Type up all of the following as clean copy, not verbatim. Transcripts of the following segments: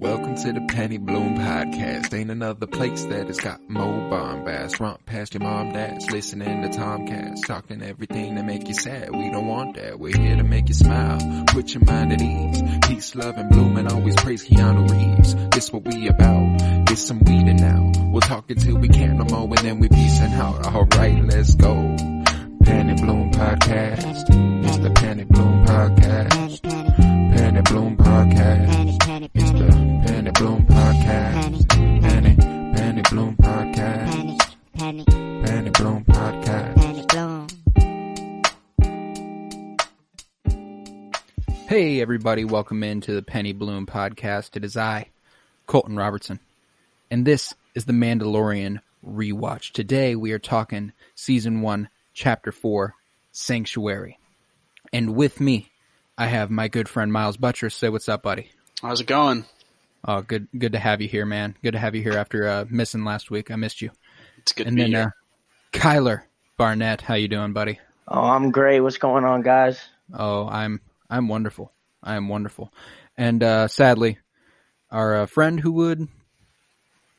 Welcome to the Penny Bloom Podcast. Ain't another place that has got more bombast. Romp past your mom, dad's listening to Tomcast. Talking everything that make you sad. We don't want that. We're here to make you smile. Put your mind at ease. Peace, love, and bloom, and always praise Keanu Reeves. This what we about. Get some weeding now. We'll talk until we can't no more, and then we peacing out. Alright, let's go. Penny Bloom Podcast. It's the Penny Bloom Podcast. Penny Bloom Podcast. It's the Penny Bloom Podcast. Penny Bloom Podcast. Penny Bloom Podcast. Hey everybody, welcome into the Penny Bloom Podcast. It is I, Colton Robertson, and this is the Mandalorian Rewatch. Today we are talking Season 1, Chapter 4, Sanctuary. And with me, I have my good friend Miles Buttress. Say what's up, buddy. How's it going? Oh, good to have you here, man. Good to have you here after missing last week. I missed you. It's good to be here. Kyler Barnett, how you doing, buddy? Oh, I'm great. What's going on, guys? Oh, I'm wonderful. I am wonderful. And sadly, our friend who would,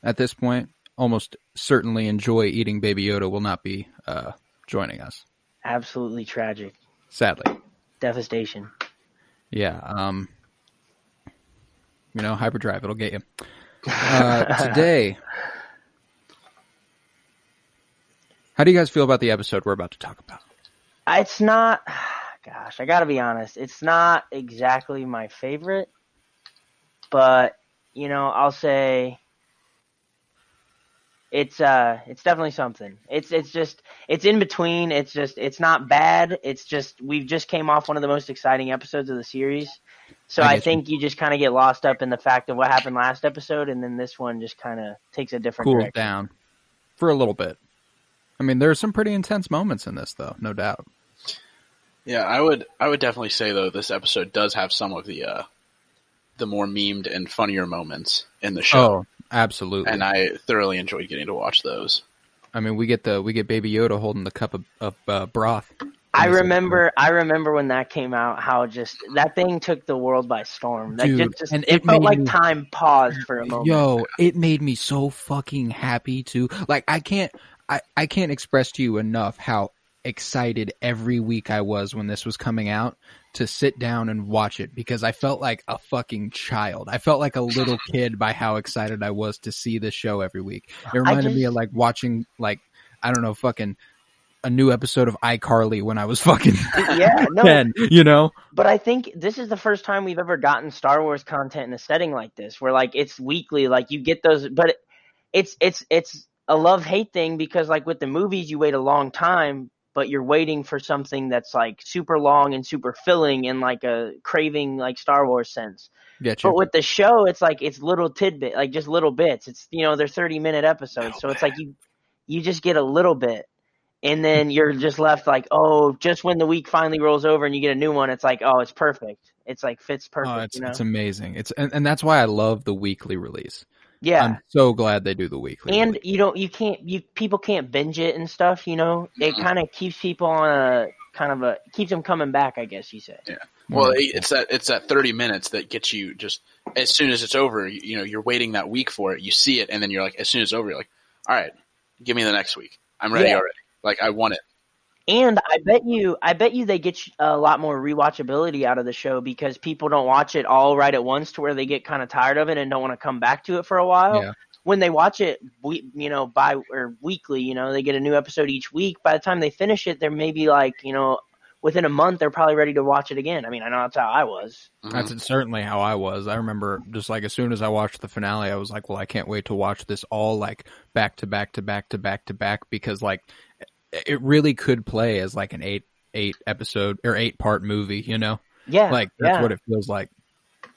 at this point, almost certainly enjoy eating Baby Yoda will not be joining us. Absolutely tragic. Sadly. Devastation. Yeah. Hyperdrive, it'll get you. Today, how do you guys feel about the episode we're about to talk about? It's not, gosh, I gotta be honest. It's not exactly my favorite, but, I'll say it's definitely something. It's in between. It's not bad. We've just came off one of the most exciting episodes of the series. So I think you just kind of get lost up in the fact of what happened last episode, and then this one just kind of takes a different direction. Cool down for a little bit. I mean, there are some pretty intense moments in this, though, no doubt. Yeah, I would definitely say though this episode does have some of the more memed and funnier moments in the show. Oh, absolutely. And I thoroughly enjoyed getting to watch those. I mean, we get Baby Yoda holding the cup of broth. I remember when that came out, how just that thing took the world by storm. Dude, it felt like time paused for a moment. Yo, it made me so fucking happy too. Like I can't express to you enough how excited every week I was when this was coming out to sit down and watch it, because I felt like a fucking child. I felt like a little kid by how excited I was to see this show every week. It reminded me of like watching fucking a new episode of iCarly when I was fucking 10, But I think this is the first time we've ever gotten Star Wars content in a setting like this, where like it's weekly, like you get those, but it's a love-hate thing, because like with the movies you wait a long time, but you're waiting for something that's like super long and super filling in like a craving like Star Wars sense. Getcha. But with the show, it's like it's little tidbit, like just little bits. It's they're 30-minute episodes, so it's like you just get a little bit. And then you're just left like, oh, just when the week finally rolls over and you get a new one, it's like, oh, it's perfect. It's like fits perfect. It's amazing. And that's why I love the weekly release. Yeah, I'm so glad they do the weekly. And release. People can't binge it and stuff. It kind of keeps people on keeps them coming back, I guess you say. Yeah. Well, it's that 30 minutes that gets you just as soon as it's over. You're waiting that week for it. You see it, and then you're like, as soon as it's over, you're like, all right, give me the next week. I'm ready already. Like, I want it. And I bet you they get a lot more rewatchability out of the show, because people don't watch it all right at once to where they get kind of tired of it and don't want to come back to it for a while. Yeah. When they watch it, weekly, they get a new episode each week. By the time they finish it, they're maybe like, within a month, they're probably ready to watch it again. I mean, I know that's how I was. Mm-hmm. That's certainly how I was. I remember just like as soon as I watched the finale, I was like, well, I can't wait to watch this all like back to back to back to back to back, because like it really could play as like an eight episode or 8-part movie, Yeah. Like that's what it feels like.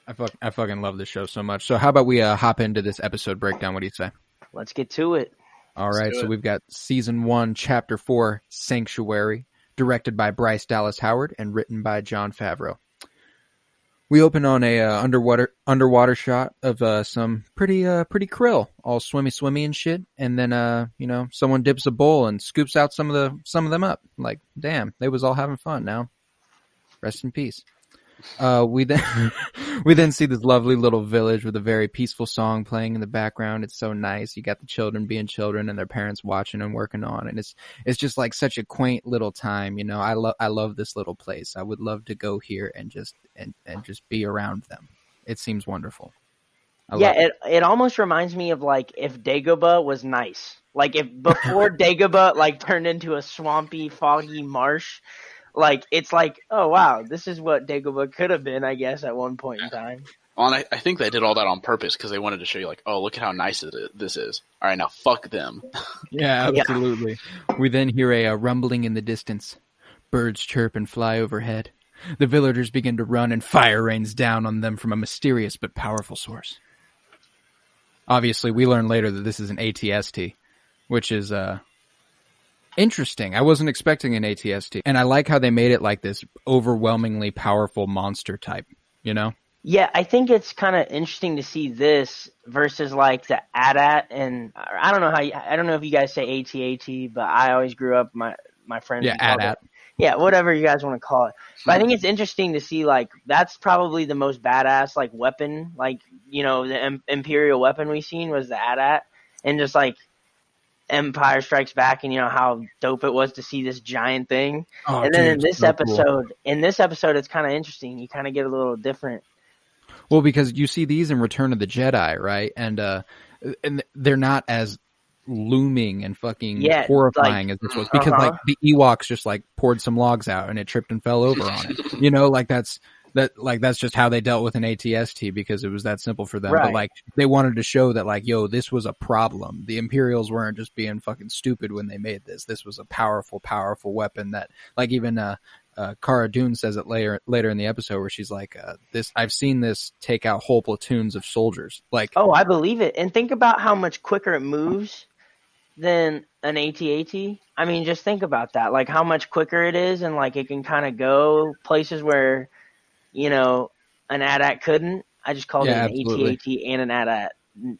I fucking love this show so much. So how about we hop into this episode breakdown? What do you say? Let's get to it. All right. So we've got Season 1, Chapter 4, Sanctuary, directed by Bryce Dallas Howard and written by Jon Favreau. We open on a underwater shot of some pretty krill, all swimmy and shit, and then someone dips a bowl and scoops out some of them up. Like, damn, they was all having fun. Now, rest in peace. We then we then see this lovely little village with a very peaceful song playing in the background. It's so nice. You got the children being children and their parents watching and working on, and it's just like such a quaint little time. You know, I love this little place. I would love to go here and just be around them. It seems wonderful. It almost reminds me of like if Dagobah was nice. Like if before Dagobah like turned into a swampy, foggy marsh. Like it's like, oh wow, this is what Dagobah could have been, I guess, at one point in time. Well, and I think they did all that on purpose because they wanted to show you, like, oh, look at how nice this is. All right, now fuck them. Yeah, absolutely. Yeah. We then hear a rumbling in the distance. Birds chirp and fly overhead. The villagers begin to run, and fire rains down on them from a mysterious but powerful source. Obviously, we learn later that this is an ATST, which is interesting. I wasn't expecting an ATST, and I like how they made it like this overwhelmingly powerful monster type, you know? Yeah, I think it's kind of interesting to see this versus like the AT-AT, and I don't know if you guys say AT-AT, but I always grew up, my friends. Yeah, AT-AT. Yeah, whatever you guys want to call it. But I think it's interesting to see, like, that's probably the most badass, like, weapon, like, you know, the Imperial weapon we've seen was the AT-AT, and just, like, Empire Strikes Back, and, you know, how dope it was to see this giant thing. Oh, and then in this episode, it's kind of interesting. You kind of get a little different. Well, because you see these in Return of the Jedi, right? And they're not as looming and fucking horrifying as this was, because like the Ewoks just like poured some logs out and it tripped and fell over on it. You know, like that's just how they dealt with an ATST because it was that simple for them. Right. But like they wanted to show that like, yo, this was a problem. The Imperials weren't just being fucking stupid when they made this. This was a powerful weapon that like even Cara Dune says it later in the episode where she's like, I've seen this take out whole platoons of soldiers. Like, oh, I believe it. And think about how much quicker it moves than an AT-AT. I mean, just think about that. Like how much quicker it is, and like it can kind of go places where, you know, an AT-AT couldn't. I just called it an AT-AT and an AT-AT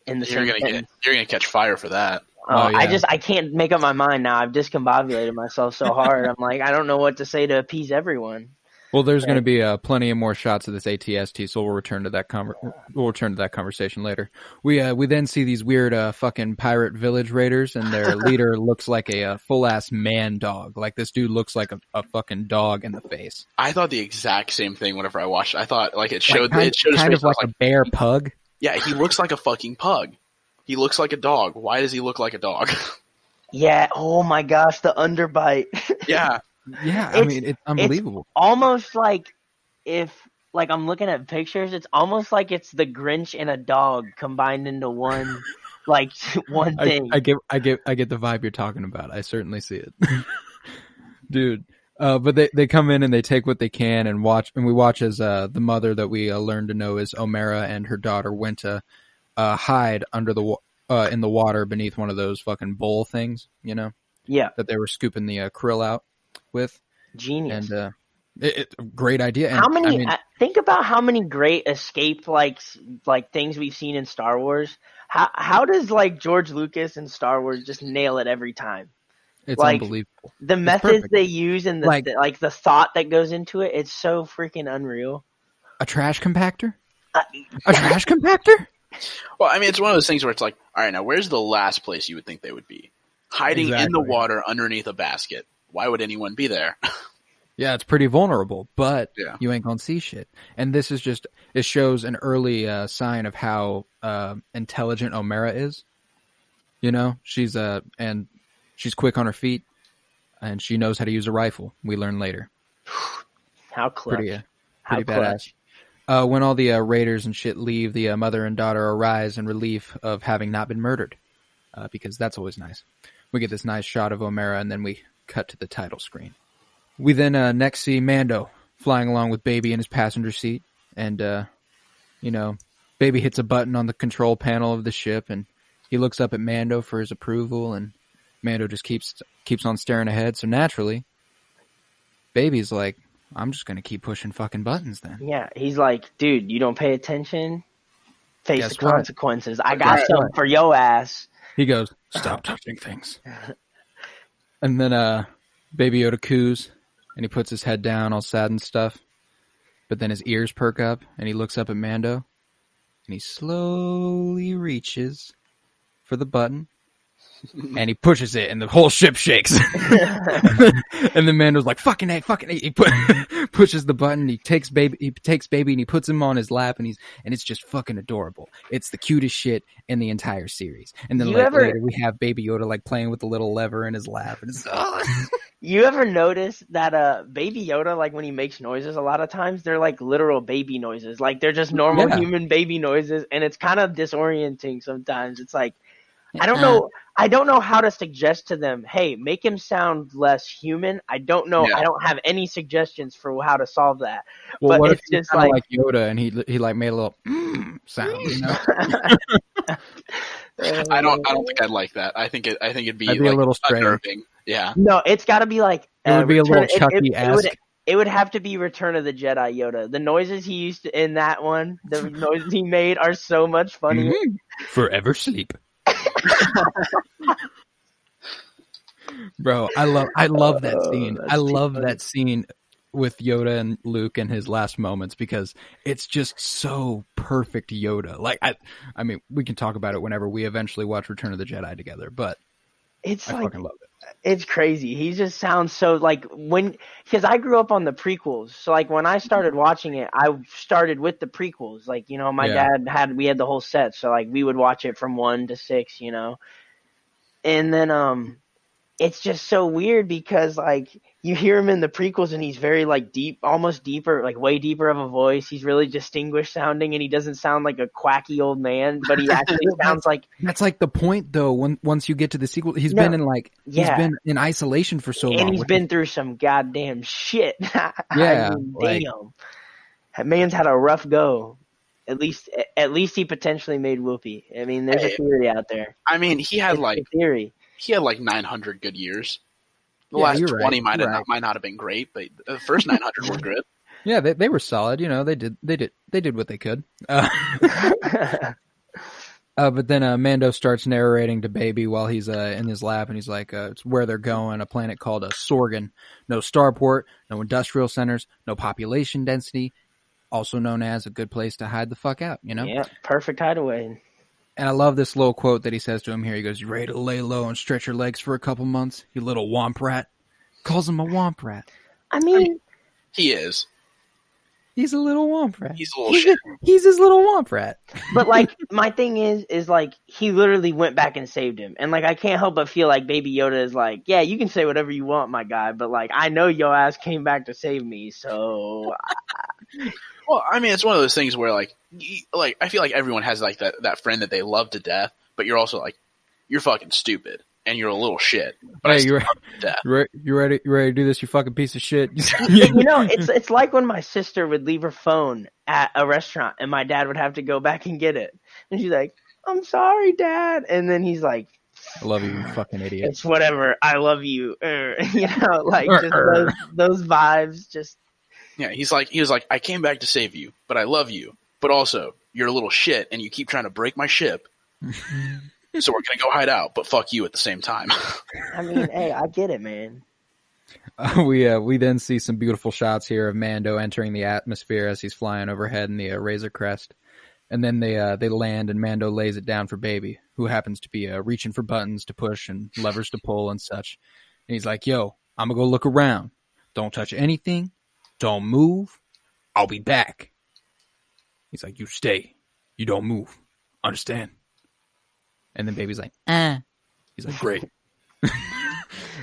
in the same sentence. You're gonna catch fire for that. I can't make up my mind now. I've discombobulated myself so hard. I'm like, I don't know what to say to appease everyone. Well, there's going to be plenty of more shots of this ATST, so we'll return to that conversation later. We then see these weird fucking pirate village raiders, and their leader looks like a full ass man dog. Like this dude looks like a fucking dog in the face. I thought the exact same thing whenever I watched it. I thought like it showed kind of like a bear pug. Yeah, he looks like a fucking pug. He looks like a dog. Why does he look like a dog? Yeah. Oh my gosh, the underbite. Yeah. Yeah, I mean, it's unbelievable. It's almost like if, like, I'm looking at pictures, it's almost like it's the Grinch and a dog combined into one, like, one thing. I get the vibe you're talking about. I certainly see it. Dude. But they come in and they take what they can and we watch as the mother that we learn to know is Omera and her daughter went to hide under in the water beneath one of those fucking bowl things, you know? Yeah. That they were scooping the krill out with. Genius. And it's a great idea. And, how many? Think about how many great escape like things we've seen in Star Wars. How does like George Lucas and Star Wars just nail it every time? It's like, unbelievable. The methods they use and the thought that goes into it, it's so freaking unreal. A trash compactor? A trash compactor? Well, I mean, it's one of those things where it's like, all right, now where's the last place you would think they would be? Hiding in the water underneath a basket. Why would anyone be there? Yeah, it's pretty vulnerable, but you ain't gonna see shit. And this is it shows an early sign of how intelligent Omera is. You know, she's quick on her feet, and she knows how to use a rifle. We learn later. How clutch. Pretty badass. When all the raiders and shit leave, the mother and daughter arise in relief of having not been murdered, because that's always nice. We get this nice shot of Omera, and then we cut to the title screen. We then next see Mando flying along with Baby in his passenger seat, and Baby hits a button on the control panel of the ship, and he looks up at Mando for his approval, and Mando just keeps on staring ahead. So naturally, Baby's like, I'm just gonna keep pushing fucking buttons then. Yeah, he's like, dude, you don't pay attention, face the consequences. I got something for your ass. He goes, stop touching things. And then Baby Yoda coos, and he puts his head down all sad and stuff. but then his ears perk up, and he looks up at Mando, and he slowly reaches for the button, and he pushes it, and the whole ship shakes. And then Mando's like, fucking A. He pushes the button, he takes baby, and he puts him on his lap, and it's just fucking adorable. It's the cutest shit in the entire series. And then later we have Baby Yoda like playing with the little lever in his lap, and it's You ever notice that Baby Yoda, like when he makes noises, a lot of times they're like literal baby noises, like they're just normal human baby noises, and it's kind of disorienting sometimes. It's like, I don't know how to suggest to them, hey, make him sound less human. I don't know. I don't have any suggestions for how to solve that. Well, but what it's if just like Yoda, and he like made a little sound, you know? I don't think I'd like that. I think it'd be a little strange. unnerving. Yeah. No, it's got to be like it would be a little Chucky-esque. It would have to be Return of the Jedi Yoda. The noises he used in that one, the noises he made are so much funnier. Forever sleep. Bro, I love that scene. I love that scene with Yoda and Luke in his last moments because it's just so perfect Yoda. Like I mean, we can talk about it whenever we eventually watch Return of the Jedi together, but I fucking love it. It's crazy. He just sounds so like because I grew up on the prequels. So like when I started watching it, I started with the prequels. Like, you know, my dad we had the whole set. So like we would watch it from 1 to 6, you know, and then, it's just so weird because like you hear him in the prequels and he's very like deep, almost deeper, like way deeper of a voice. He's really distinguished sounding and he doesn't sound like a quacky old man, but he actually sounds like. That's like the point though. Once you get to the sequel, he's been in isolation for so long. And he's been through some goddamn shit. Yeah. I mean, damn. That man's had a rough go. At least he potentially made Whoopi. I mean, there's a theory out there. I mean, he had He had like 900 good years. The last 20 might not have been great, but the first 900 were good. Yeah, they were solid. You know, they did what they could. But then Mando starts narrating to Baby while he's in his lap, and he's like, it's where they're going, a planet called Sorgan. No starport, no industrial centers, no population density, also known as a good place to hide the fuck out, you know? Yeah, perfect hideaway. And I love this little quote that he says to him here. He goes, "You ready to lay low and stretch your legs for a couple months, you little womp rat?" Calls him a womp rat. I mean, he is. He's a little womp rat. He's a little shit. He's his little womp rat. But like, my thing is like, he literally went back and saved him. And like, I can't help but feel like Baby Yoda is like, yeah, you can say whatever you want, my guy, but like, I know your ass came back to save me, so. Well, I mean, it's one of those things where like I feel like everyone has like that friend that they love to death, but you're also like, you're fucking stupid and you're a little shit. But hey, you ready to do this, you fucking piece of shit? You know, it's like when my sister would leave her phone at a restaurant and my dad would have to go back and get it. And she's like, "I'm sorry, Dad." And then he's like, "I love you, you fucking idiot. It's whatever. I love you." You know, like just those vibes just. Yeah, he was like, "I came back to save you, but I love you, but also you're a little shit and you keep trying to break my ship. So we're gonna go hide out, but fuck you at the same time." I mean, hey, I get it, man. We then see some beautiful shots here of Mando entering the atmosphere as he's flying overhead in the Razor Crest, and then they land and Mando lays it down for Baby, who happens to be reaching for buttons to push and levers to pull and such. And he's like, "Yo, I'm gonna go look around. Don't touch anything. Don't move. I'll be back." He's like, "You stay. You don't move. Understand?" And then Baby's like, He's like, "Great."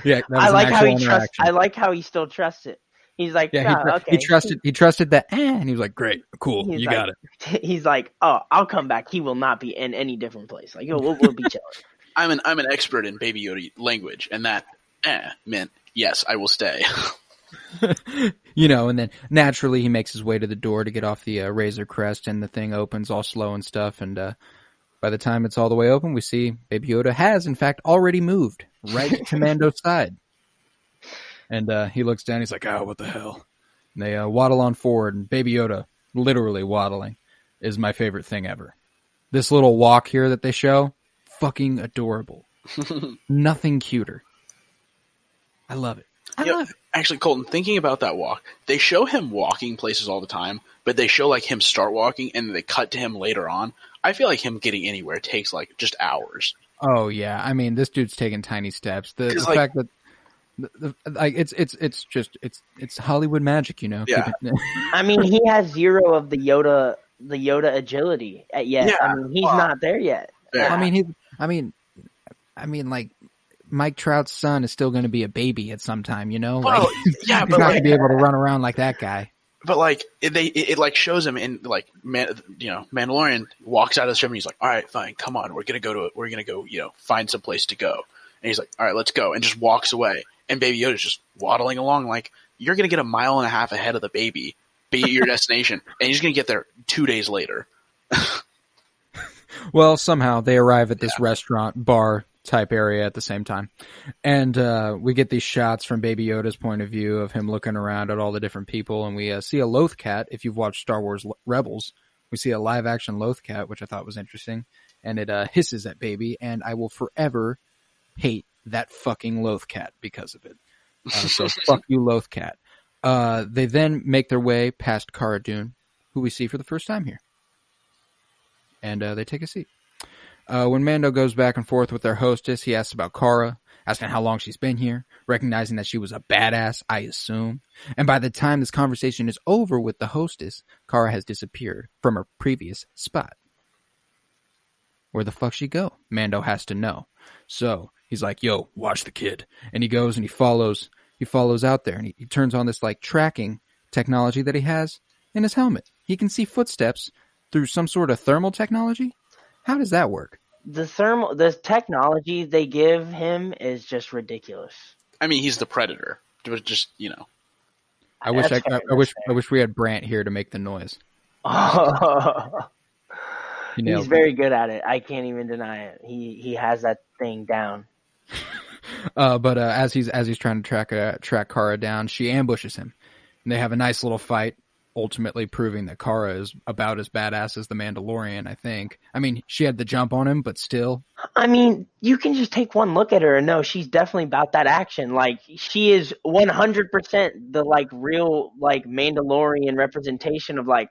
Yeah, that was I like an how he actual trusts. I like how he still trusts it. He's like, yeah, okay. He trusted that, and he was like, "Great, cool, you got it." He's like, "Oh, I'll come back. He will not be in any different place. Like, we'll be chilling." I'm an expert in Baby Yoda language, and that meant yes, I will stay. You know, and then naturally he makes his way to the door to get off the Razor Crest, and the thing opens all slow and stuff, and by the time it's all the way open, we see Baby Yoda has, in fact, already moved right to Mando's side. And he looks down, he's like, "Oh, what the hell?" And they waddle on forward, and Baby Yoda, literally waddling, is my favorite thing ever. This little walk here that they show, fucking adorable. Nothing cuter. I love it. Actually, Colton, thinking about that walk, they show him walking places all the time, but they show like him start walking and they cut to him later on. I feel like him getting anywhere takes like just hours. Oh yeah, I mean this dude's taking tiny steps. The like, fact that it's Hollywood magic, you know. Yeah. I mean, he has zero of the Yoda agility yet. Yeah. I mean, he's not there yet. Yeah. I mean, like Mike Trout's son is still going to be a baby at some time, you know. Well, like, yeah, he's but not like, going to be able to run around like that guy. But like it like shows him in like Mandalorian walks out of the ship and he's like, all right, fine, come on, we're gonna go find some place to go, and he's like, all right, let's go, and just walks away, and Baby Yoda's just waddling along like you're gonna get a mile and a half ahead of the baby, be at your destination, and he's gonna get there 2 days later. Well, somehow they arrive at this restaurant bar type area at the same time, and we get these shots from Baby Yoda's point of view of him looking around at all the different people, and we see a Lothcat. If you've watched Star Wars Rebels, we see a live action Lothcat, which I thought was interesting, and it hisses at Baby, and I will forever hate that fucking Lothcat because of it. So fuck you, Lothcat. They then make their way past Cara Dune, who we see for the first time here, and they take a seat. When Mando goes back and forth with their hostess, he asks about Cara, asking how long she's been here, recognizing that she was a badass, I assume. And by the time this conversation is over with the hostess, Cara has disappeared from her previous spot. Where the fuck she go? Mando has to know. So he's like, yo, watch the kid. And he goes and he follows out there, and he turns on this like tracking technology that he has in his helmet. He can see footsteps through some sort of thermal technology. How does that work? The technology they give him is just ridiculous. I mean, he's the Predator. It was just, I wish we had Brant here to make the noise. He's very good at it. I can't even deny it. He has that thing down. But as he's trying to track Cara down, she ambushes him, and they have a nice little fight, ultimately proving that Cara is about as badass as the Mandalorian, I think. I mean, she had the jump on him, but still. I mean, you can just take one look at her and know she's definitely about that action. Like, she is 100% the, like, real, like, Mandalorian representation of, like,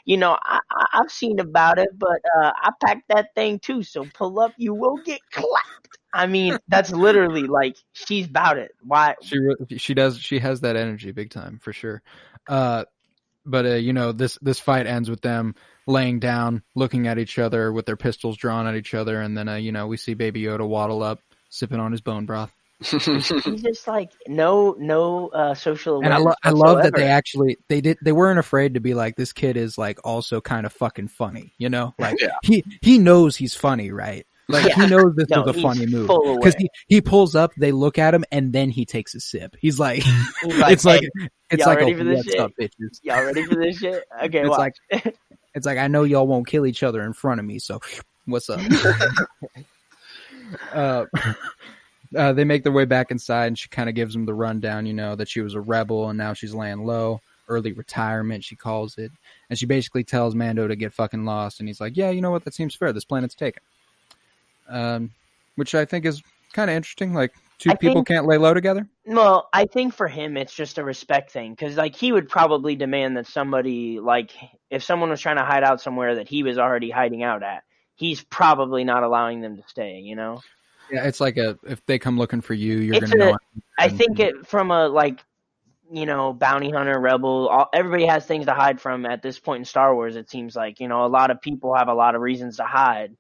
I've seen about it, but I packed that thing too, so pull up, you will get clapped. I mean, that's literally, like, she's about it. Why? She does. She has that energy big time, for sure. But this fight ends with them laying down, looking at each other with their pistols drawn at each other, and then we see Baby Yoda waddle up, sipping on his bone broth. He's just like no social awareness. And I love that they weren't afraid to be like, this kid is like also kind of fucking funny, like he knows he's funny, right? Like he knows this is a funny move because he pulls up, they look at him, and then he takes a sip. He's like it's like ready for this shit? Up, bitches. Y'all ready for this shit? Okay, it's watch. It's like I know y'all won't kill each other in front of me, so what's up? They make their way back inside, and she kind of gives them the rundown, that she was a rebel and now she's laying low. Early retirement, she calls it. And she basically tells Mando to get fucking lost, and he's like, yeah, you know what, that seems fair. This planet's taken. Which I think is kind of interesting. Like, people can't lay low together. Well, I think for him it's just a respect thing, because like he would probably demand that somebody, like if someone was trying to hide out somewhere that he was already hiding out at, he's probably not allowing them to stay. Yeah, it's like if they come looking for you, you're gonna know. I think it from a bounty hunter, rebel. Everybody has things to hide from at this point in Star Wars. It seems like a lot of people have a lot of reasons to hide.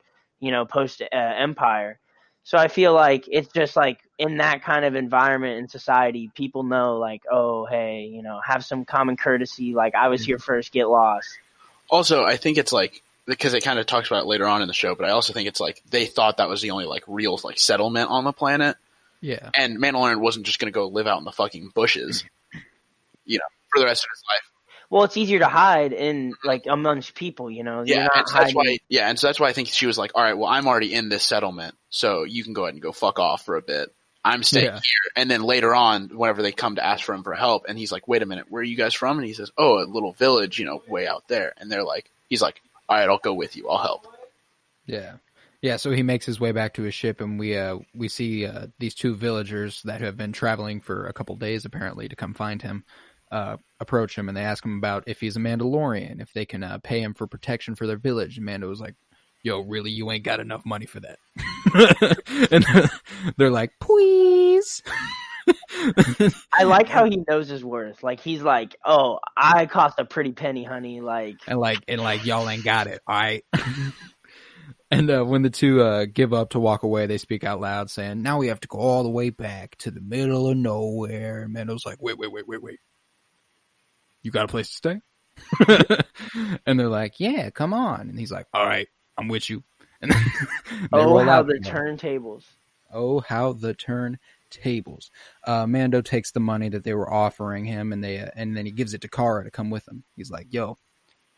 Post Empire. So I feel like it's just like in that kind of environment in society, people know like, oh, hey, have some common courtesy. Like, I was here first, get lost. Also, I think it's like, because it kind of talks about it later on in the show, but I also think it's like they thought that was the only like real like settlement on the planet. Yeah. And Mandalorian wasn't just going to go live out in the fucking bushes, for the rest of his life. Well, it's easier to hide in like amongst people, Yeah, and so that's why I think she was like, all right, well, I'm already in this settlement, so you can go ahead and go fuck off for a bit. I'm staying here. And then later on, whenever they come to ask for him for help, and he's like, wait a minute, where are you guys from? And he says, oh, a little village, way out there. And he's like, all right, I'll go with you. I'll help. Yeah. Yeah, so he makes his way back to his ship, and we see these two villagers that have been traveling for a couple days, apparently, to come find him, approach him, and they ask him about if he's a Mandalorian, if they can pay him for protection for their village. And Mando was like, yo, really, you ain't got enough money for that. And they're like, please. I like how he knows his worth. Like, he's like, oh, I cost a pretty penny, honey. Like, and y'all ain't got it, all right? And when the two give up to walk away, they speak out loud saying, now we have to go all the way back to the middle of nowhere. And Mando's like, wait. You got a place to stay? And they're like, yeah, come on. And he's like, all right, I'm with you. And oh, how the turntables. Oh, how the turntables. Mando takes the money that they were offering him, and then he gives it to Kara to come with him. He's like, yo,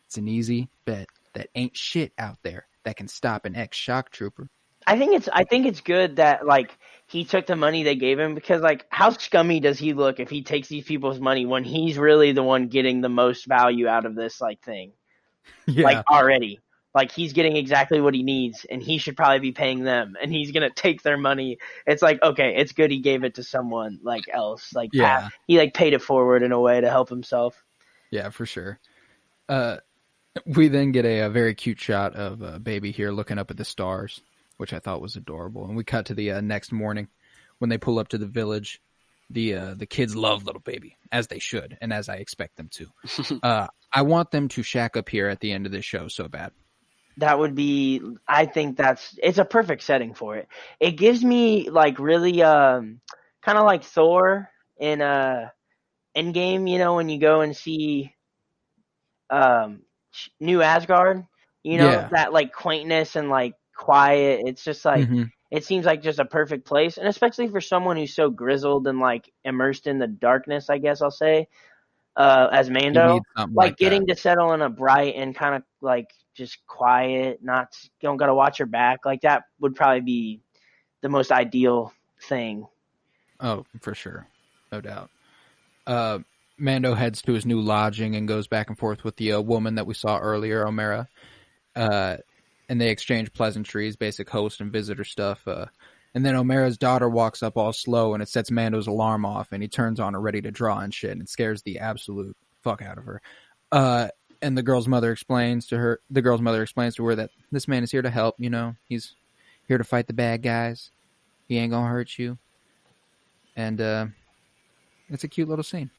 it's an easy bet. That ain't shit out there that can stop an ex-shock trooper. I think it's good that, like, he took the money they gave him, because, like, how scummy does he look if he takes these people's money when he's really the one getting the most value out of this, like, thing? Yeah. Like, already. Like, he's getting exactly what he needs, and he should probably be paying them, and he's gonna take their money. It's like, okay, it's good he gave it to someone, like, else. Like, yeah. He, like, paid it forward in a way to help himself. Yeah, for sure. We then get a very cute shot of Baby here looking up at the stars, which I thought was adorable. And we cut to the next morning when they pull up to the village. The kids love little Baby, as they should, and as I expect them to. I want them to shack up here at the end of this show so bad. That would be, I think it's a perfect setting for it. It gives me, like, really kind of like Thor in Endgame, you know, when you go and see New Asgard, you know, Yeah. that, like, quaintness and, like, quiet. It's just like, It seems like just a perfect place, and especially for someone who's so grizzled and, like, immersed in the darkness, I guess I'll say, as Mando, like getting to settle in a bright and kind of, like, just quiet, don't gotta watch your back, like, that would probably be the most ideal thing. Oh, for sure. No doubt. Mando heads to his new lodging and goes back and forth with the woman that we saw earlier, Omera. And they exchange pleasantries, basic host and visitor stuff. And then Omera's daughter walks up all slow, and it sets Mando's alarm off, and he turns on her ready to draw and shit, and it scares the absolute fuck out of her. And the girl's mother explains to her that this man is here to help, you know. He's here to fight the bad guys. He ain't gonna hurt you. And it's a cute little scene.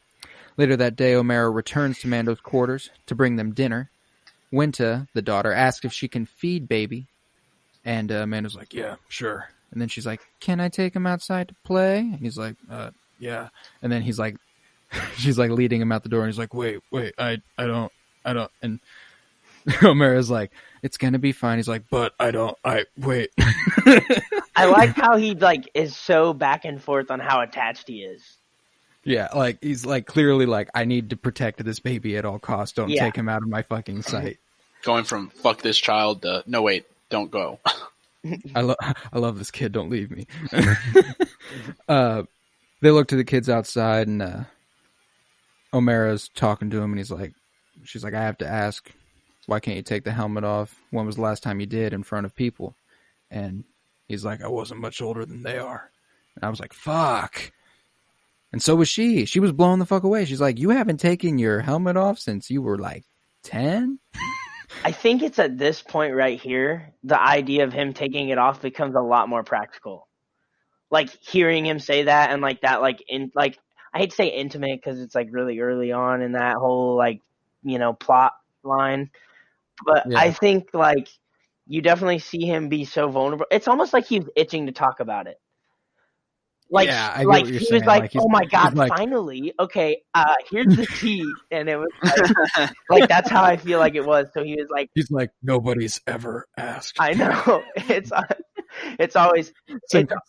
Later that day, Omera returns to Mando's quarters to bring them dinner. Winta, the daughter, asks if she can feed Baby. And Mando's like, yeah, sure. And then she's like, can I take him outside to play? And he's like, yeah. And then he's like, she's like leading him out the door. And he's like, wait, I don't. And Omera's like, it's going to be fine. He's like, but wait. I like how he, like, is so back and forth on how attached he is. Yeah, like, he's, like, clearly, like, I need to protect this baby at all costs. Don't take him out of my fucking sight. Going from, fuck this child, to, no, wait, don't go. I love this kid, don't leave me. They look to the kids outside, and Omera's talking to him, and she's like, I have to ask, why can't you take the helmet off? When was the last time you did in front of people? And he's like, I wasn't much older than they are. And I was like, fuck. And so was she. She was blown the fuck away. She's like, you haven't taken your helmet off since you were like 10? I think it's at this point right here, the idea of him taking it off becomes a lot more practical. Like, hearing him say that, and like that, like, I hate to say intimate because it's like really early on in that whole, like, you know, plot line. But yeah. I think, like, you definitely see him be so vulnerable. It's almost like he's itching to talk about it. Like, yeah, I like he was like, oh my God, like, finally, okay, here's the tea. And it was like that's how I feel like it was. So he was like, he's like, nobody's ever asked. I know. It's always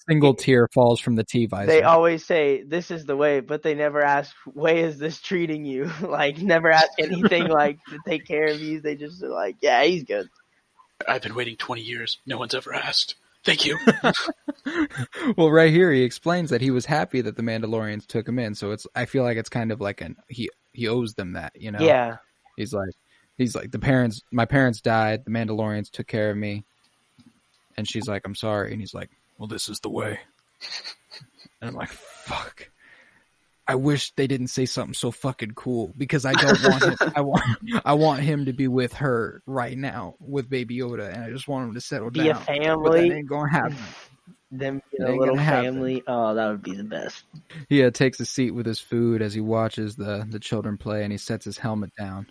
single tear falls from the tea visor. They always say this is the way, but they never ask, way is this treating you? Like, never ask anything like to take care of you. They just are like, yeah, he's good. I've been waiting 20 years. No one's ever asked. Thank you. Well, right here he explains that he was happy that the Mandalorians took him in. So I feel like it's kind of like he owes them that, you know? Yeah. He's like my parents died. The Mandalorians took care of me. And she's like, I'm sorry. And he's like, well, this is the way. And I'm like, fuck. I wish they didn't say something so fucking cool because I don't want him. I want him to be with her right now with Baby Yoda, and I just want him to settle down. Be a family. But that ain't gonna happen. Them being a little family. Oh, that would be the best. He takes a seat with his food as he watches the children play, and he sets his helmet down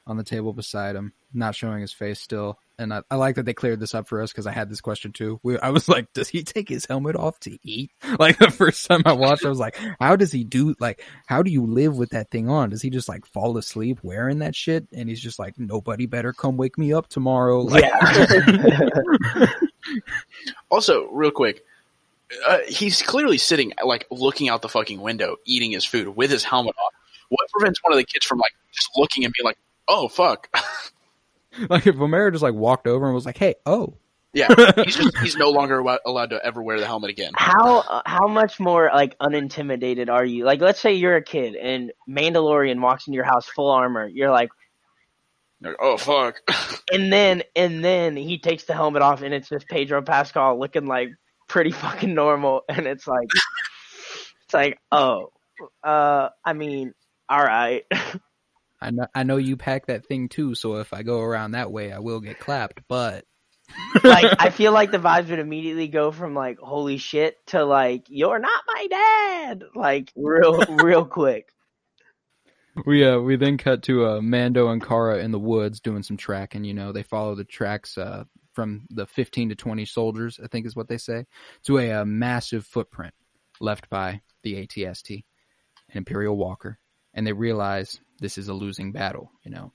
on the table beside him, not showing his face still. And I like that they cleared this up for us because I had this question too. I was like, does he take his helmet off to eat? Like the first time I watched, I was like, how does he do? Like, how do you live with that thing on? Does he just like fall asleep wearing that shit? And he's just like, nobody better come wake me up tomorrow. Like, yeah. Also, real quick, he's clearly sitting, like, looking out the fucking window, eating his food with his helmet off. What prevents one of the kids from, like, just looking and being like, oh, fuck. Like, if O'Mara just, like, walked over and was like, hey, oh. Yeah, he's no longer allowed to ever wear the helmet again. How much more, like, unintimidated are you? Like, let's say you're a kid and Mandalorian walks into your house full armor. You're like, oh, fuck. And then he takes the helmet off and it's just Pedro Pascal looking like pretty fucking normal. And it's like, oh, I mean, all right. I know you pack that thing too, so if I go around that way, I will get clapped, but... Like, I feel like the vibes would immediately go from, like, holy shit to, like, you're not my dad! Like, real quick. We then cut to Mando and Cara in the woods doing some tracking. You know, they follow the tracks from the 15 to 20 soldiers, I think is what they say, to a massive footprint left by the AT-ST, an Imperial Walker, and they realize this is a losing battle, you know.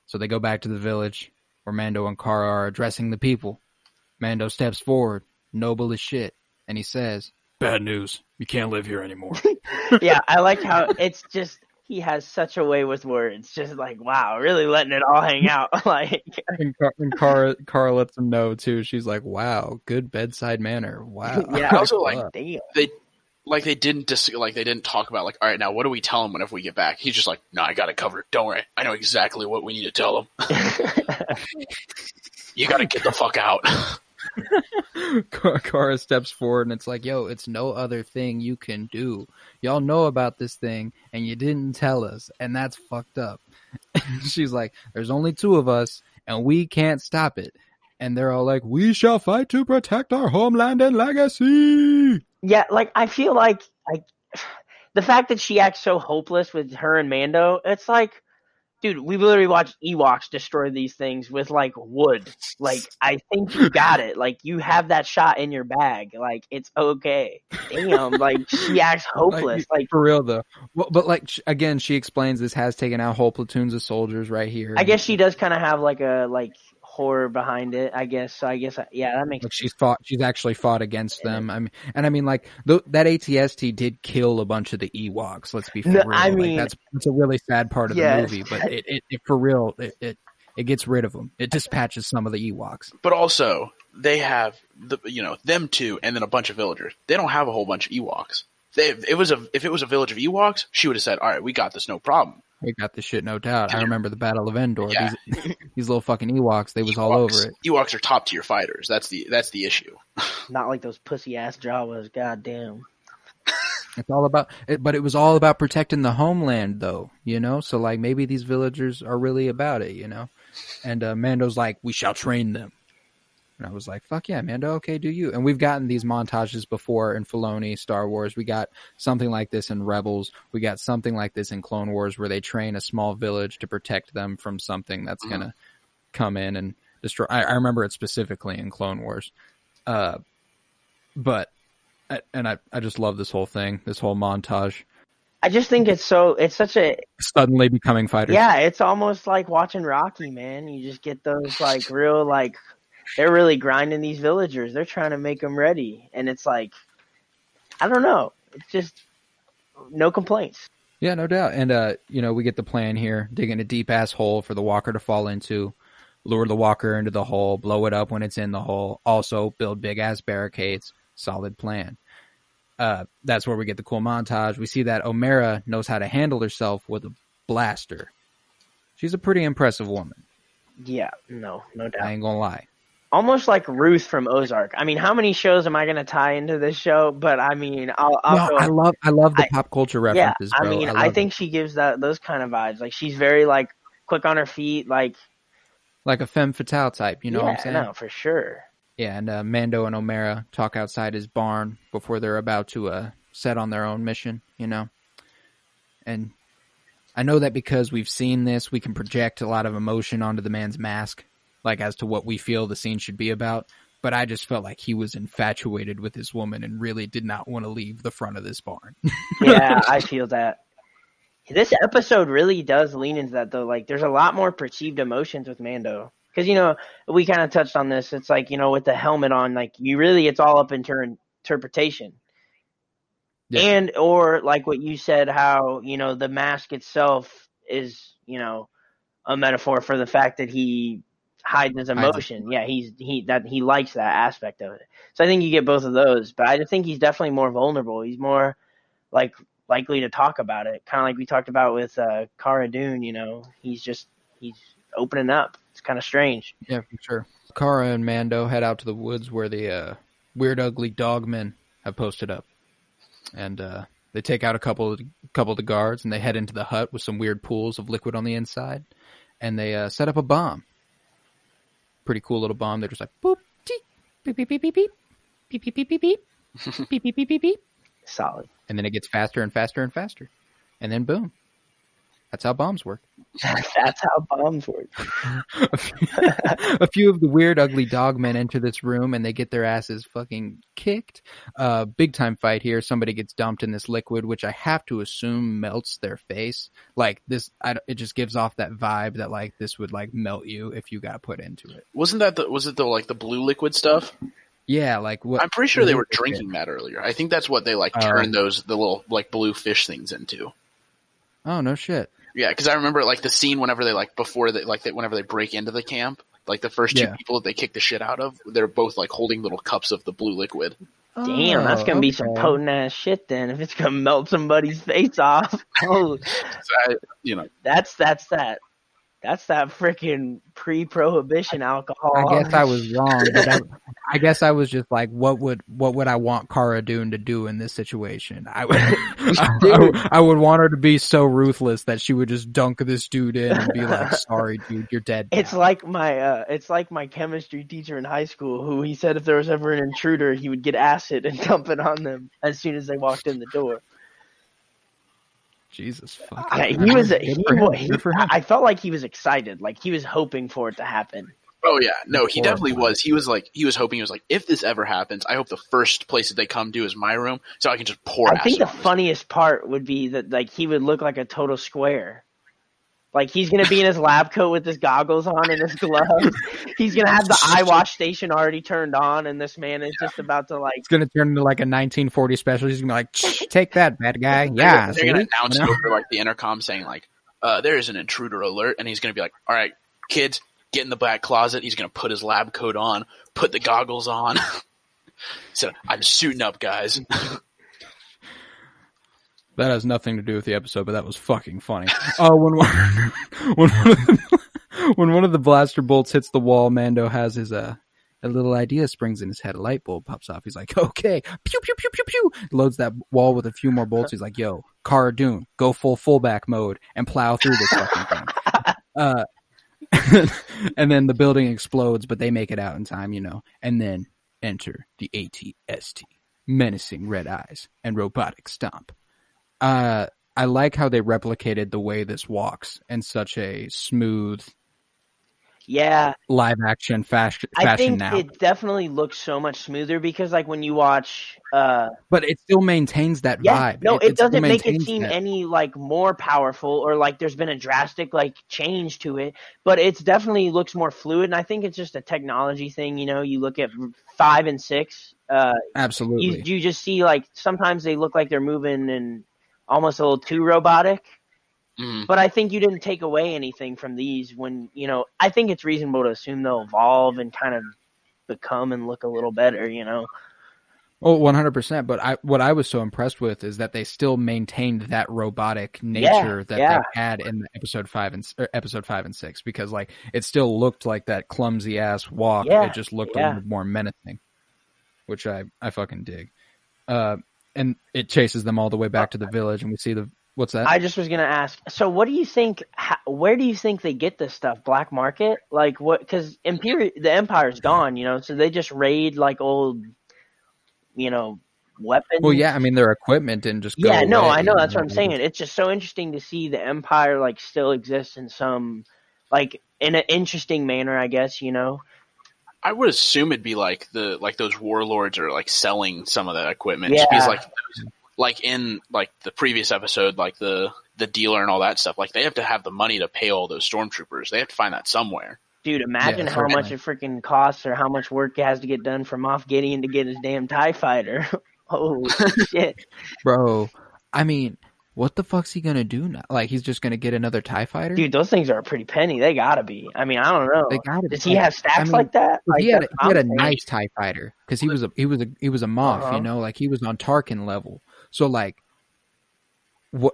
So they go back to the village where Mando and Cara are addressing the people. Mando steps forward, noble as shit, and he says, "Bad news. You can't live here anymore." Yeah, I like how it's just, he has such a way with words. Just like, wow, really letting it all hang out. Like, and Cara lets him know too. She's like, "Wow, good bedside manner." Wow. Yeah, also like damn. they didn't talk about, like, all right, now what do we tell him whenever we get back? He's just like, no, I got it covered. Don't worry, I know exactly what we need to tell him. You got to get the fuck out. Cara steps forward and it's like, yo, it's no other thing you can do. Y'all know about this thing and you didn't tell us, and that's fucked up. She's like, there's only two of us and we can't stop it. And they're all like, we shall fight to protect our homeland and legacy. Yeah, like, I feel like the fact that she acts so hopeless with her and Mando, it's like, dude, we literally watched Ewoks destroy these things with, like, wood. Like, I think you got it. Like, you have that shot in your bag. Like, it's okay. Damn, like, she acts hopeless. Like, for real, though. Well, but, like, again, she explains this has taken out whole platoons of soldiers right here. I guess she does kind of have, like, a, like, horror behind it, I guess. So I guess, yeah, that makes sense. She's actually fought against them. I mean, like, that AT-ST did kill a bunch of the Ewoks. Let's be for real. I mean, like, that's a really sad part of the movie, but it for real, it gets rid of them. It dispatches some of the Ewoks. But also, they have them two, and then a bunch of villagers. They don't have a whole bunch of Ewoks. If it was a village of Ewoks, she would have said, "All right, we got this, no problem." We got this shit, no doubt. I remember the Battle of Endor. Yeah. These little fucking Ewoks, they was all over it. Ewoks are top tier fighters. That's the issue. Not like those pussy ass Jawas. Goddamn. It's all about it, but it was all about protecting the homeland, though. You know, so like maybe these villagers are really about it. You know, and Mando's like, we shall train them. And I was like, fuck yeah, Mando, okay, do you. And we've gotten these montages before in Filoni, Star Wars. We got something like this in Rebels. We got something like this in Clone Wars where they train a small village to protect them from something that's going to come in and destroy. I remember it specifically in Clone Wars. I just love this whole thing, this whole montage. I just think it's such a... Suddenly becoming fighters. Yeah, it's almost like watching Rocky, man. You just get those, like, real, like... They're really grinding these villagers. They're trying to make them ready. And it's like, I don't know. It's just no complaints. Yeah, no doubt. And, we get the plan here. Digging a deep-ass hole for the walker to fall into. Lure the walker into the hole. Blow it up when it's in the hole. Also, build big-ass barricades. Solid plan. That's where we get the cool montage. We see that O'Mara knows how to handle herself with a blaster. She's a pretty impressive woman. Yeah, no doubt. I ain't gonna lie. almost like Ruth from Ozark. I mean, how many shows am I going to tie into this show? But I mean, I'll go. I love the pop culture references, I bro. mean, I think she gives those kind of vibes. Like she's very like quick on her feet, like a femme fatale type. You know what I'm saying? No, for sure. Yeah, and Mando and O'Mara talk outside his barn before they're about to set on their own mission. You know, and I know that because we've seen this, we can project a lot of emotion onto the man's mask, like as to what we feel the scene should be about. But I just felt like he was infatuated with this woman and really did not want to leave the front of this barn. Yeah, I feel that. This episode really does lean into that, though. Like, there's a lot more perceived emotions with Mando. Because, you know, we kind of touched on this. It's like, you know, with the helmet on, like, it's all up in interpretation. Yeah. And, or like what you said, how, you know, the mask itself is, you know, a metaphor for the fact that he hides his emotion. Yeah, he likes that aspect of it. So I think you get both of those. But I think he's definitely more vulnerable. He's more like likely to talk about it, kind of like we talked about with Cara Dune. You know, he's opening up. It's kind of strange. Yeah, for sure. Cara and Mando head out to the woods where the weird, ugly dogmen have posted up, and they take out a couple of the guards, and they head into the hut with some weird pools of liquid on the inside, and they set up a bomb. Pretty cool little bomb. They're just like boop, beep, beep, beep, beep, beep, beep, beep, beep, beep, beep, beep, beep, beep, beep, beep, beep. Solid. And then it gets faster and faster and faster, and then boom. That's how bombs work. That's how bombs work. A few of the weird, ugly dogmen enter this room, and they get their asses fucking kicked. Big time fight here. Somebody gets dumped in this liquid, which I have to assume melts their face. Like this, it just gives off that vibe that like this would like melt you if you got put into it. Was it the blue liquid stuff? Yeah, like what? I'm pretty sure they were drinking that earlier. I think that's what they like turned the little like blue fish things into. Oh no shit. Yeah, because I remember like the scene whenever they whenever they break into the camp, like the first two people that they kick the shit out of, they're both like holding little cups of the blue liquid. Damn, that's gonna be some potent ass shit then. If it's gonna melt somebody's face off, oh, that's that. That's that freaking pre-prohibition alcohol. I guess I was wrong, but I guess I was just like, what would I want Cara Dune to do in this situation? I would want her to be so ruthless that she would just dunk this dude in and be like, "Sorry, dude, you're dead." Now. It's like my chemistry teacher in high school, who he said if there was ever an intruder, he would get acid and dump it on them as soon as they walked in the door. Jesus fuck. I felt like he was excited, like he was hoping for it to happen. Oh yeah, no, he definitely was. He was hoping. He was like, if this ever happens, I hope the first place that they come to is my room, so I can just pour. I think the funniest part would be that like he would look like a total square. Like he's gonna be in his lab coat with his goggles on and his gloves. He's gonna have the eye wash station already turned on, and this man is just about to like. It's gonna turn into like a 1940 special. He's gonna be like, "Take that, bad guy!" Yeah, they're gonna announce it over like the intercom saying like, "There is an intruder alert," and he's gonna be like, "All right, kids, get in the back closet." He's gonna put his lab coat on, put the goggles on. So I'm suiting up, guys. That has nothing to do with the episode, but that was fucking funny. When one of the blaster bolts hits the wall, Mando has his a little idea springs in his head. A light bulb pops off. He's like, "Okay, pew pew pew pew pew." Loads that wall with a few more bolts. He's like, "Yo, Cara Dune, go fullback mode and plow through this fucking thing." And then the building explodes, but they make it out in time, you know. And then enter the AT-ST, menacing red eyes and robotic stomp. I like how they replicated the way this walks in such a smooth, live action fashion. I think now it definitely looks so much smoother because, like, when you watch, but it still maintains that vibe. No, it doesn't make it seem any like more powerful or like there's been a drastic like change to it. But it's definitely looks more fluid, and I think it's just a technology thing. You know, you look at 5 and 6. Absolutely, you just see like sometimes they look like they're moving and almost a little too robotic. But I think you didn't take away anything from these when, you know, I think it's reasonable to assume they'll evolve and kind of become and look a little better, you know. Oh, 100%. But what I was so impressed with is that they still maintained that robotic nature that they had in the episode 5 and 6, because like it still looked like that clumsy ass walk. It just looked a little more menacing, which I fucking dig. And it chases them all the way back to the village, and we see what's that? I just was gonna ask. So, what do you think? Where do you think they get this stuff? Black market? Like what? Because the Empire's gone, so they just raid like old, weapons. Well, yeah, I mean their equipment didn't just go away, I know that's what I'm saying. It's just so interesting to see the Empire like still exists in some, like in an interesting manner, I guess. I would assume it'd be like those warlords are like selling some of that equipment. Yeah. Because like in like the previous episode, like the dealer and all that stuff, like they have to have the money to pay all those stormtroopers. They have to find that somewhere. Dude, imagine how much it freaking costs or how much work has to get done for Moff Gideon to get his damn TIE fighter. Holy shit. Bro, I mean, what the fuck's he gonna do now? Like, he's just gonna get another TIE fighter? Dude, those things are a pretty penny. They gotta be. I mean, I don't know. They gotta be. Does he have stacks like that? Like, he had a nice TIE fighter because he was a Moff, like he was on Tarkin level. So like, what?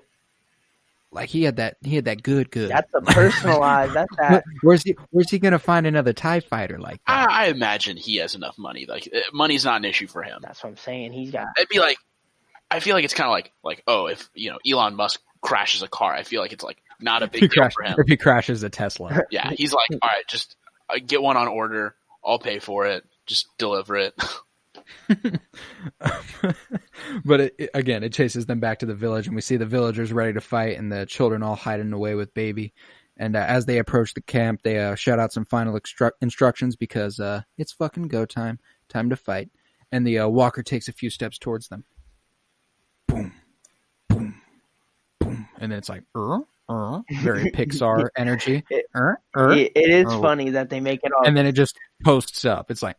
Like he had that good. That's a personalized. That's that. Where's he gonna find another TIE fighter like that? I imagine he has enough money. Like money's not an issue for him. That's what I'm saying. He's got. It'd be like, I feel like it's kind of like if Elon Musk crashes a car, I feel like it's like not a big deal for him. If he crashes a Tesla, yeah, he's like, all right, just get one on order. I'll pay for it. Just deliver it. But it chases them back to the village, and we see the villagers ready to fight, and the children all hiding away with baby. And as they approach the camp, they shout out some final instructions because it's fucking go time to fight. And the walker takes a few steps towards them. Boom, boom, boom, and then it's like very Pixar energy. It is funny that they make it all, and then it just posts up. It's like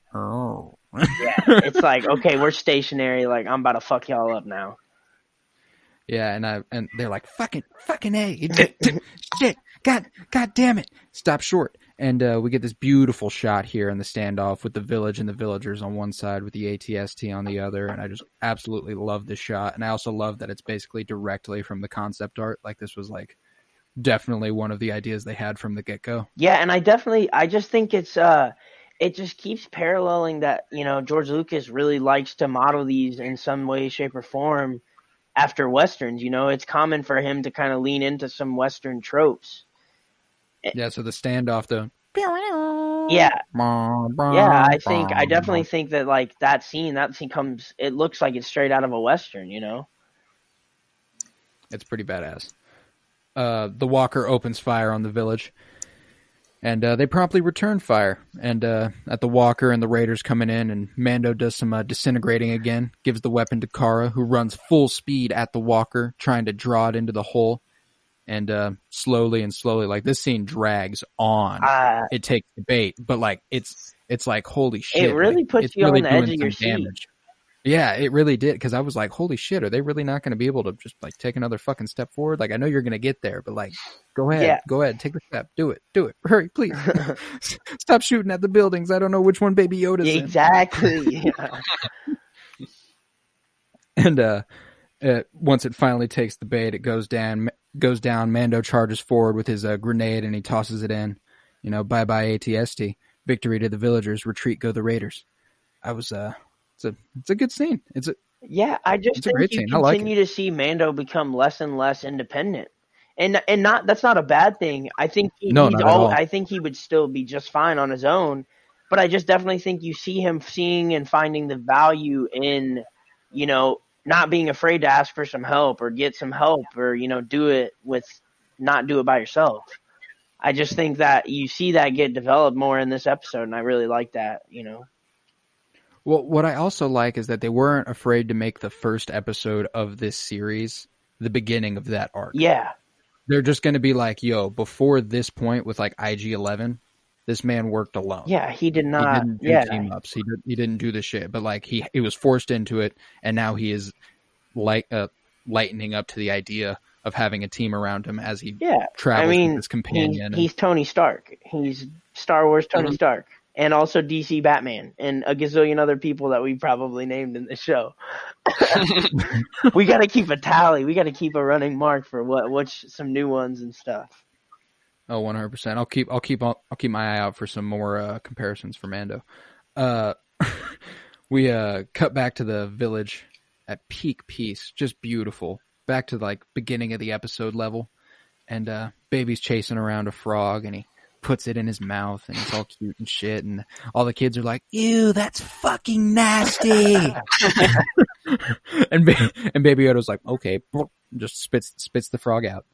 yeah, it's like, okay, we're stationary. Like, I'm about to fuck y'all up now. Yeah, and they're like, fucking A. Shit, God damn it. Stop short. And we get this beautiful shot here in the standoff with the village and the villagers on one side with the ATST on the other. And I just absolutely love this shot. And I also love that it's basically directly from the concept art. Like, this was like definitely one of the ideas they had from the get-go. Yeah, and I just think it's it just keeps paralleling that, George Lucas really likes to model these in some way, shape, or form after Westerns. It's common for him to kind of lean into some Western tropes. Yeah, so the standoff, though. Yeah. I definitely think that, like, that scene comes, it looks like it's straight out of a Western, It's pretty badass. The walker opens fire on the village. And they promptly return fire. And at the walker and the raiders coming in, and Mando does some disintegrating again, gives the weapon to Cara, who runs full speed at the walker, trying to draw it into the hole. And slowly, like, this scene drags on. It takes the bait, but like it's like, holy shit! It really puts you on the edge of your seat. Yeah, it really did, because I was like, holy shit, are they really not going to be able to just like take another fucking step forward? Like, I know you're going to get there, but like, go ahead, take the step, do it, hurry, please. Stop shooting at the buildings. I don't know which one Baby Yoda's in. Exactly. And once it finally takes the bait, it goes down. Mando charges forward with his grenade, and he tosses it in. Bye bye ATST. Victory to the villagers. Retreat go the raiders. It's a good scene. I just think you continue to see Mando become less and less independent, and that's not a bad thing. I think I think he would still be just fine on his own, but I just definitely think you see him seeing and finding the value in, not being afraid to ask for some help or get some help or not do it by yourself. I just think that you see that get developed more in this episode, and I really like that. Well, what I also like is that they weren't afraid to make the first episode of this series the beginning of that arc. Yeah. They're just going to be like, yo, before this point with like IG-11, this man worked alone. Yeah, he did not. He didn't do team-ups. He didn't do the shit. But like he was forced into it, and now he is lightening up to the idea of having a team around him as he travels with his companion. He's Tony Stark. He's Star Wars Tony Stark. and also DC Batman and a gazillion other people that we probably named in the show. We got to keep a tally. We got to keep a running mark for what's some new ones and stuff. Oh, 100%. I'll keep my eye out for some more comparisons for Mando. We cut back to the village at peak peace, just beautiful. Back to like beginning of the episode level, and baby's chasing around a frog, and he puts it in his mouth, and it's all cute and shit, and all the kids are like, "Ew, that's fucking nasty." and Baby Yoda's like, "Okay," just spits the frog out,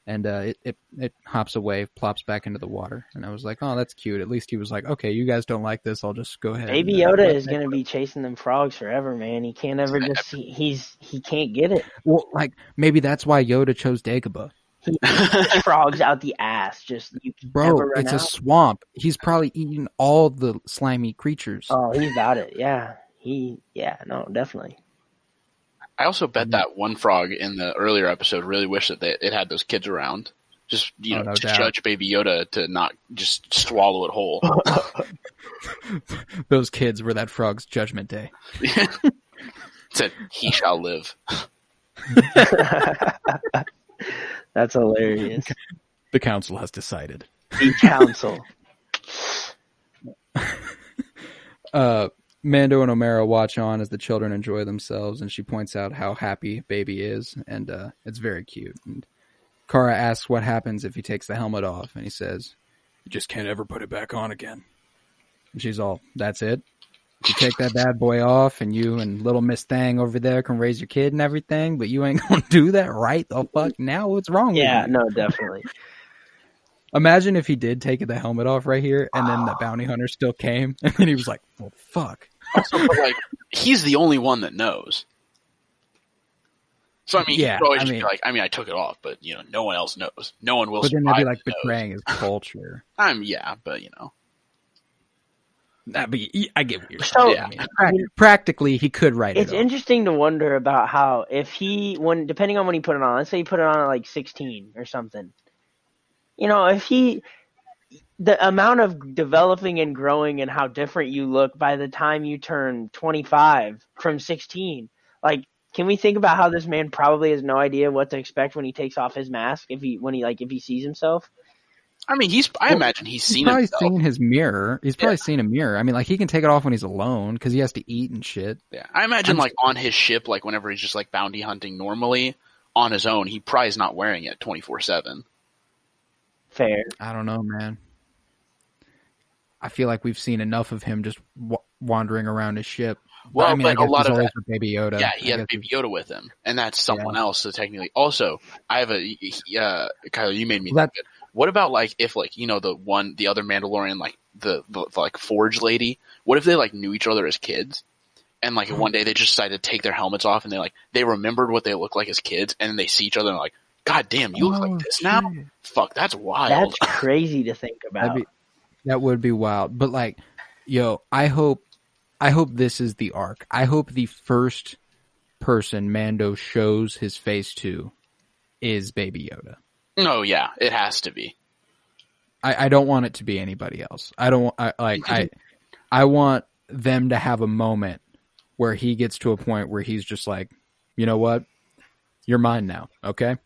and it hops away, plops back into the water, and I was like, "Oh, that's cute." At least he was like, "Okay, you guys don't like this, I'll just go ahead." Baby Yoda is gonna be chasing them frogs forever, man. He can't ever just he can't get it. Well, like maybe that's why Yoda chose Dagobah. He eats frogs out the ass. Just you can Bro, never run it's out. a swamp. He's probably eating all the slimy creatures. Oh, he's about it. Yeah, no, definitely. I also bet that one frog in the earlier episode really wished that it had those kids around. Just, No to doubt. judge Baby Yoda to not just swallow it whole. Those kids were that frog's judgment day. Said, he shall live. That's hilarious. The council has decided. The council. Mando and Omera watch on as the children enjoy themselves, and she points out how happy Baby is, and it's very cute. And Kara asks what happens if he takes the helmet off, and he says, "You just can't ever put it back on again." And she's all, "That's it? You take that bad boy off, and you and little Miss Thang over there can raise your kid and everything, but you ain't gonna do that, right? The fuck? Now what's wrong with you?" Yeah, no, definitely. Imagine if he did take the helmet off right here, and then the bounty hunter still came, and then he was like, "Well, fuck." Also, but like, he's the only one that knows. So, I mean, Yeah, he could always I just mean- be like, I took it off, but, no one else knows. No one will But then they'd survive be like that knows. betraying his culture. Yeah, but, That'd be, I get what you're So- saying. I mean, practically, he could write It's it off. interesting to wonder about how depending on when he put it on, let's say he put it on at like 16 or something. The amount of developing and growing and how different you look by the time you turn 25 from 16. Like, can we think about how this man probably has no idea what to expect when he takes off his mask if he sees himself? I mean, I imagine he's seen probably himself. seen his mirror. He's probably seen a mirror. I mean, like, he can take it off when he's alone because he has to eat and shit. Yeah, I imagine like on his ship, like whenever he's just like bounty hunting normally on his own, he probably is not wearing it 24/7. Fair. I don't know, man. I feel like we've seen enough of him just wandering around his ship. Well, I mean, but I guess a lot it's of always that- with Baby Yoda. Yeah, he I has guess Baby Yoda with him, and that's someone else. So technically, also, I have Kyler, you made me Well, think it. What about like if like the other Mandalorian, like the like Forge lady? What if they like knew each other as kids, and like one day they just decided to take their helmets off, and they remembered what they looked like as kids, and then they see each other and they're like, "God damn, you look like this now." Fuck, that's wild. That's crazy to think about. That would be wild. But like, yo, I hope this is the arc. I hope the first person Mando shows his face to is Baby Yoda. No, yeah, it has to be. I don't want it to be anybody else. I want them to have a moment where he gets to a point where he's just like, you know what? You're mine now, okay?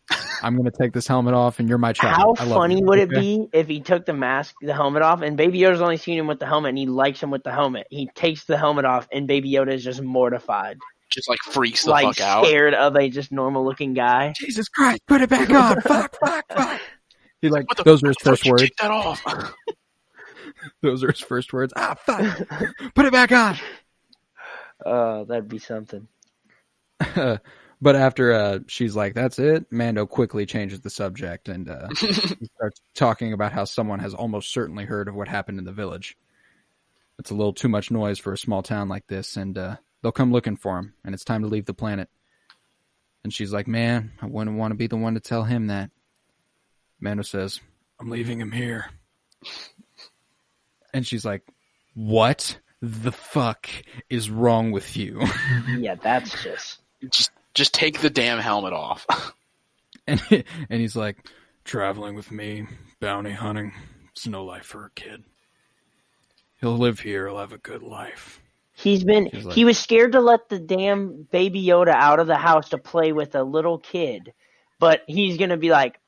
I'm going to take this helmet off and you're my child. How I love funny you, would it okay? be if he took the helmet off, and Baby Yoda's only seen him with the helmet, and he likes him with the helmet. He takes the helmet off, and Baby Yoda is just mortified, Just like freaks the like fuck out. scared of a just normal looking guy. Jesus Christ, put it back on. Fuck. He like, What the those are his fuck, first you words. Take that off. Those are his first words. Ah, fuck. Put it back on. Oh, that'd be something. But after she's like, that's it, Mando quickly changes the subject and he starts talking about how someone has almost certainly heard of what happened in the village. It's a little too much noise for a small town like this, and they'll come looking for him, and it's time to leave the planet. And she's like, man, I wouldn't want to be the one to tell him that. Mando says, I'm leaving him here. And she's like, what the fuck is wrong with you? Yeah, that's Just take the damn helmet off. And he's like, traveling with me, bounty hunting, it's no life for a kid. He'll live here. He'll have a good life. He like- was scared to let the damn baby Yoda out of the house to play with a little kid, but he's gonna be like,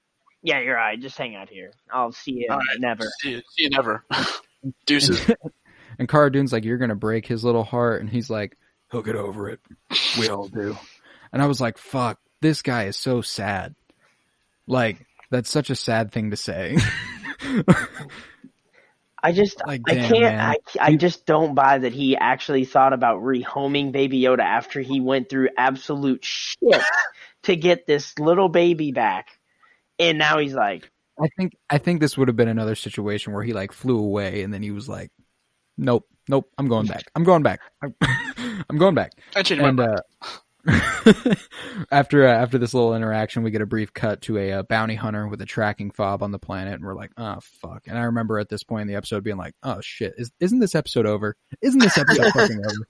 yeah, you're right. Just hang out here. I'll see you never. See you never. Deuces. And Cara Dune's like, you're gonna break his little heart, and he's like, he'll get over it. We all do. And I was like, fuck, this guy is so sad. Like, that's such a sad thing to say. I just, Like, I damn, can't, man. I just don't buy that he actually thought about rehoming Baby Yoda after he went through absolute shit to get this little baby back. And now he's like, I think this would have been another situation where he like flew away, and then he was like, nope, I'm going back. I'm going back. I'm going back. I changed my mind. After this little interaction, we get a brief cut to a bounty hunter with a tracking fob on the planet, and we're like, oh fuck. And I remember at this point in the episode being like, oh shit, isn't this episode over? Isn't this episode fucking over?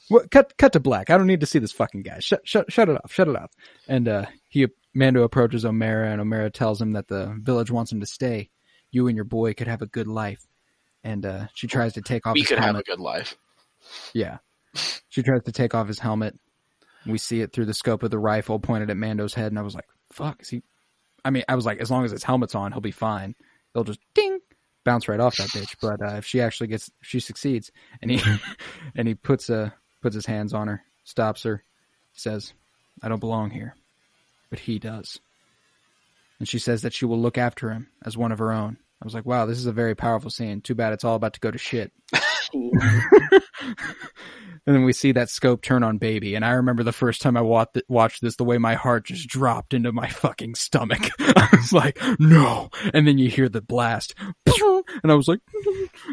What, cut to black. I don't need to see this fucking guy. Shut it off. Shut it off. And Mando approaches Omera, and Omera tells him that the village wants him to stay. You and your boy could have a good life. And she tries to take off his helmet. We could have a good life. Yeah. She tries to take off his helmet. We see it through the scope of the rifle pointed at Mando's head, and I was like, fuck, is he... I mean, I was like, as long as his helmet's on, he'll be fine. He'll just, ding, bounce right off that bitch. But if she succeeds, and he puts his hands on her, stops her, says, I don't belong here. But he does. And she says that she will look after him as one of her own. I was like, wow, this is a very powerful scene. Too bad it's all about to go to shit. And then we see that scope turn on Baby. And I remember the first time I watched this, the way my heart just dropped into my fucking stomach. I was like, no. And then you hear the blast. And I was like,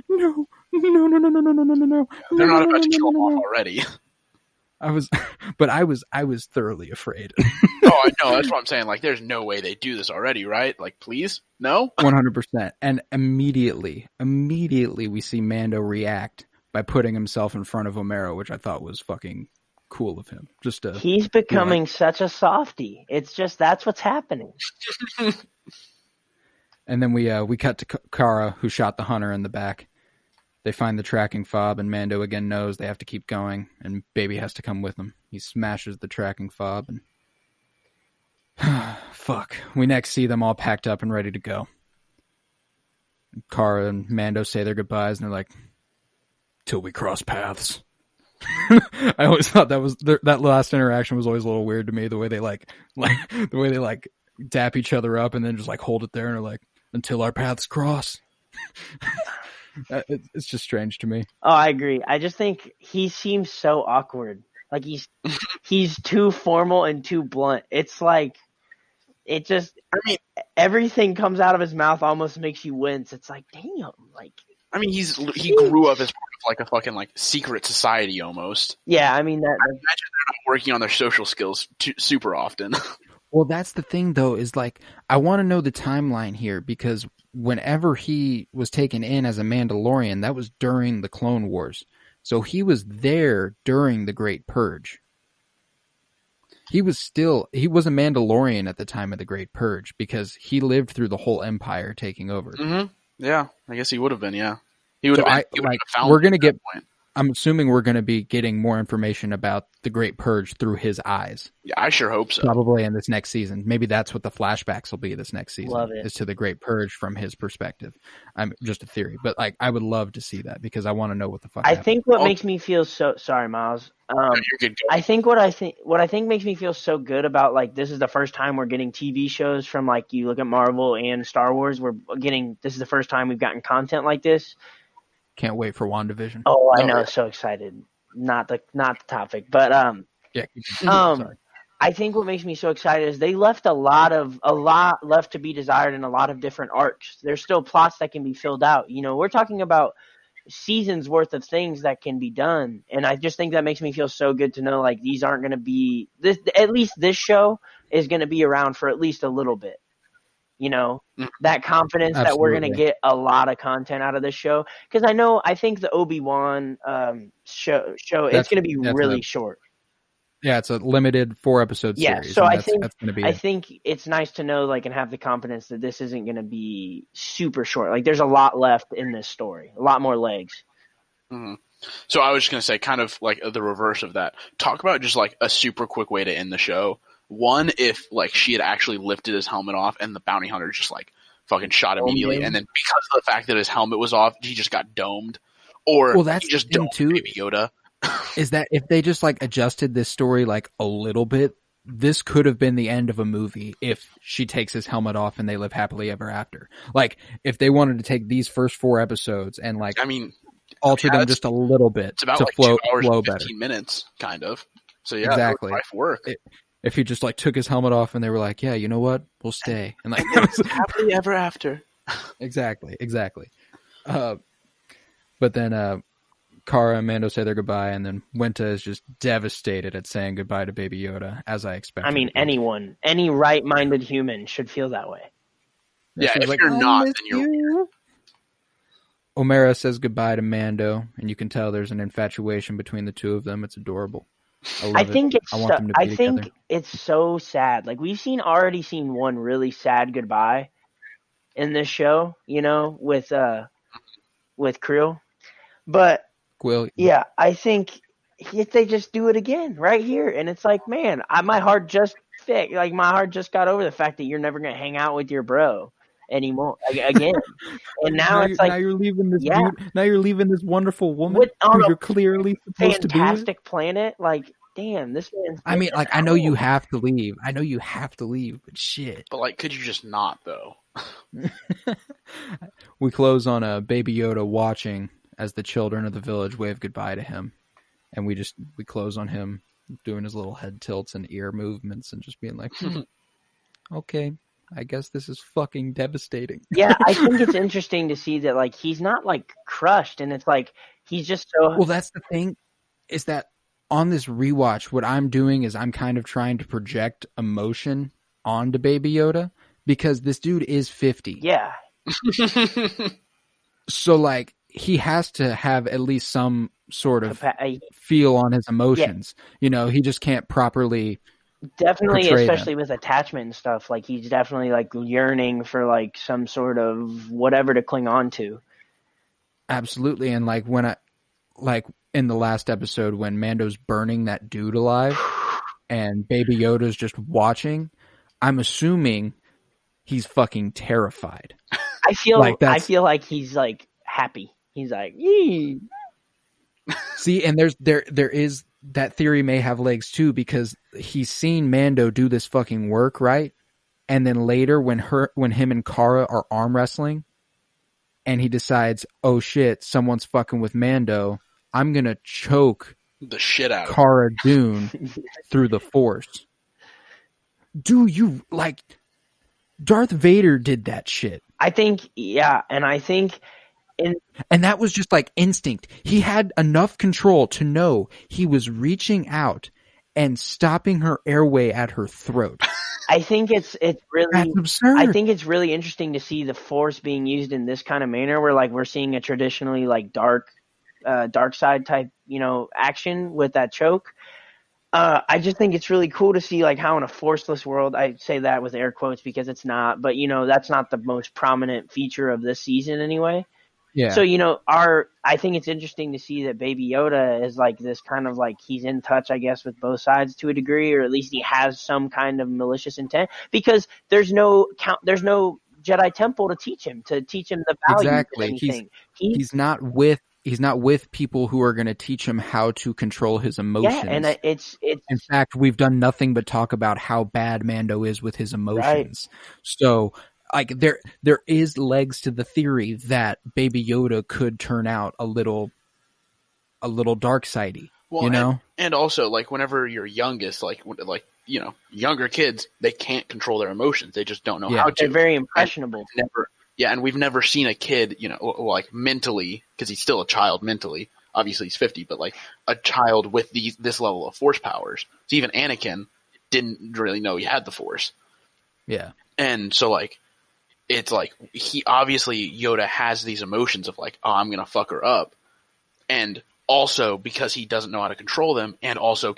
no. They're not about to kill him off already. I was thoroughly afraid. Oh, I know. That's what I'm saying. Like, there's no way they do this already, right? Like, please? No? 100%. And immediately we see Mando react by putting himself in front of Omera, which I thought was fucking cool of him. He's becoming such a softie. It's just, that's what's happening. And then we cut to Cara, who shot the hunter in the back. They find the tracking fob, and Mando again knows they have to keep going, and Baby has to come with them. He smashes the tracking fob, and fuck. We next see them all packed up and ready to go. Cara and Mando say their goodbyes, and they're like, till we cross paths. I always thought that last interaction was always a little weird to me, the way they like dap each other up and then just like hold it there and are like, until our paths cross. It's just strange to me. Oh, I agree. I just think he seems so awkward. Like he's too formal and too blunt. It's like, it just, I mean, everything comes out of his mouth almost makes you wince. It's like, damn, like. I mean, he grew up as part of like a fucking like secret society almost. Yeah, I mean I imagine they're not working on their social skills super often. Well, that's the thing though, is like, I want to know the timeline here, because whenever he was taken in as a Mandalorian, that was during the Clone Wars. So he was there during the Great Purge. He was a Mandalorian at the time of the Great Purge, because he lived through the whole Empire taking over. Mm-hmm. Yeah, I guess he would have been, yeah. He would have found we're going to get, I'm assuming we're going to be getting more information about the Great Purge through his eyes. Yeah, I sure hope so. Probably in this next season. Maybe that's what the flashbacks will be this next season. Love it. Is to the Great Purge from his perspective. I'm just a theory, but like, I would love to see that, because I want to know what the fuck happened. I think what makes me feel so sorry, Miles. You're good. I think what I think makes me feel so good about, like, this is the first time we're getting TV shows from, like, you look at Marvel and Star Wars. This is the first time we've gotten content like this. Can't wait for WandaVision. Oh, I know, so excited. Not the topic, but yeah. Sorry. I think what makes me so excited is they left a lot left to be desired in a lot of different arcs. There's still plots that can be filled out. You know, we're talking about seasons worth of things that can be done, and I just think that makes me feel so good to know, like, these aren't going to be this. At least this show is going to be around for at least a little bit. You know, that confidence that we're going to get a lot of content out of this show. Because I think the Obi-Wan show it's going to be really short. Yeah, it's a limited 4-episode series. Yeah, so I think it's nice to know, like, and have the confidence that this isn't going to be super short. Like, there's a lot left in this story, a lot more legs. Mm-hmm. So I was just going to say kind of like the reverse of that. Talk about just like a super quick way to end the show. One, if like she had actually lifted his helmet off and the bounty hunter just like fucking shot immediately. And then because of the fact that his helmet was off, he just got domed. Or that's he just the thing domed too, Baby Yoda. Is that if they just like adjusted this story like a little bit, this could have been the end of a movie if she takes his helmet off and they live happily ever after. Like if they wanted to take these first 4 episodes and like, I mean, alter them just a little bit it's about to like flow 2 hours flow and 15 better. minutes, kind of. So yeah, exactly. Life work. If he just like took his helmet off and they were like, yeah, you know what, we'll stay, and like happily ever after. exactly. But then Kara and Mando say their goodbye, and then Wenta is just devastated at saying goodbye to Baby Yoda, as I expected. I mean, any right-minded human should feel that way. Yeah, if you're not, then you're. Omera says goodbye to Mando, and you can tell there's an infatuation between the two of them. It's adorable. I think it's so sad. Like we've already seen one really sad goodbye in this show, you know, with Krill. But yeah, I think if they just do it again right here, and it's like, man, my heart just got over the fact that you're never gonna hang out with your bro anymore again. And now it's like, now you're leaving this dude, now you're leaving this wonderful woman who you're clearly supposed to be with. Fantastic planet. Like, damn, this man's. I mean, like, I know you have to leave, but shit. But like, could you just not though? We close on a Baby Yoda watching as the children of the village wave goodbye to him, and we close on him doing his little head tilts and ear movements and just being like, okay, I guess this is fucking devastating. Yeah, I think it's interesting to see that like he's not like crushed, and it's like he's just so. Well, that's the thing, is that on this rewatch, what I'm doing is I'm kind of trying to project emotion onto Baby Yoda because this dude is 50. Yeah. So like he has to have at least some sort of feel on his emotions. Yeah. You know, he just can't properly. Definitely, especially with attachment and stuff. Like he's definitely like yearning for like some sort of whatever to cling on to. Absolutely, and like in the last episode when Mando's burning that dude alive, and Baby Yoda's just watching, I'm assuming he's fucking terrified. I feel like he's like happy. He's like, yee. See, and there is. That theory may have legs too, because he's seen Mando do this fucking work, right? And then later when him and Kara are arm wrestling and he decides, oh shit, someone's fucking with Mando, I'm gonna choke the shit out of Cara Dune through the Force. Do you like Darth Vader did that shit? I think, yeah, and I think and that was just like instinct. He had enough control to know he was reaching out and stopping her airway at her throat. I think it's really That's absurd. I think it's really interesting to see the Force being used in this kind of manner, where like we're seeing a traditionally like dark side type, you know, action with that choke. I just think it's really cool to see like how in a forceless world, I say that with air quotes because it's not, but you know, that's not the most prominent feature of this season anyway. Yeah. So, you know, I think it's interesting to see that Baby Yoda is like this kind of like he's in touch, I guess, with both sides to a degree, or at least he has some kind of malicious intent, because there's no Jedi temple to teach him the value exactly. of anything. He's not with people who are going to teach him how to control his emotions. Yeah, and it's in fact, we've done nothing but talk about how bad Mando is with his emotions. Right. So like there is legs to the theory that Baby Yoda could turn out a little dark-sidey, well, you know? And also like whenever you're youngest, like you know, younger kids, they can't control their emotions. They just don't know how to. They're very impressionable. And we've never seen a kid, you know, like mentally, because he's still a child mentally. Obviously he's 50, but like a child with this level of force powers. So even Anakin didn't really know he had the force. Yeah. And so like, it's like he obviously Yoda has these emotions of like, oh, I'm going to fuck her up. And also because he doesn't know how to control them, and also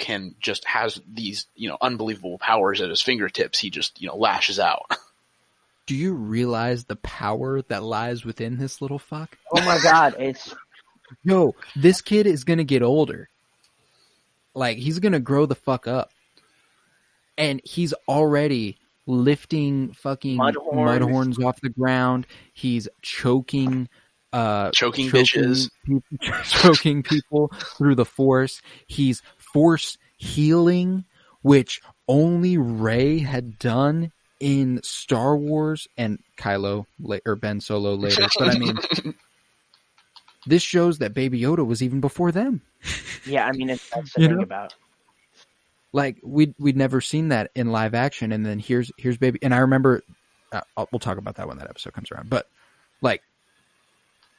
has these, you know, unbelievable powers at his fingertips. He just, you know, lashes out. Do you realize the power that lies within this little fuck? Oh my God. It's yo, this kid is gonna get older. Like, he's gonna grow the fuck up. And he's already lifting fucking mudhorns off the ground. He's choking bitches. Choking people through the Force. He's force healing, which only Rey had done in Star Wars and Kylo or Ben Solo later. But I mean, this shows that Baby Yoda was even before them. Yeah, I mean, that's the thing about. Like, we'd never seen that in live action, and then here's Baby. And I remember, we'll talk about that when that episode comes around. But like,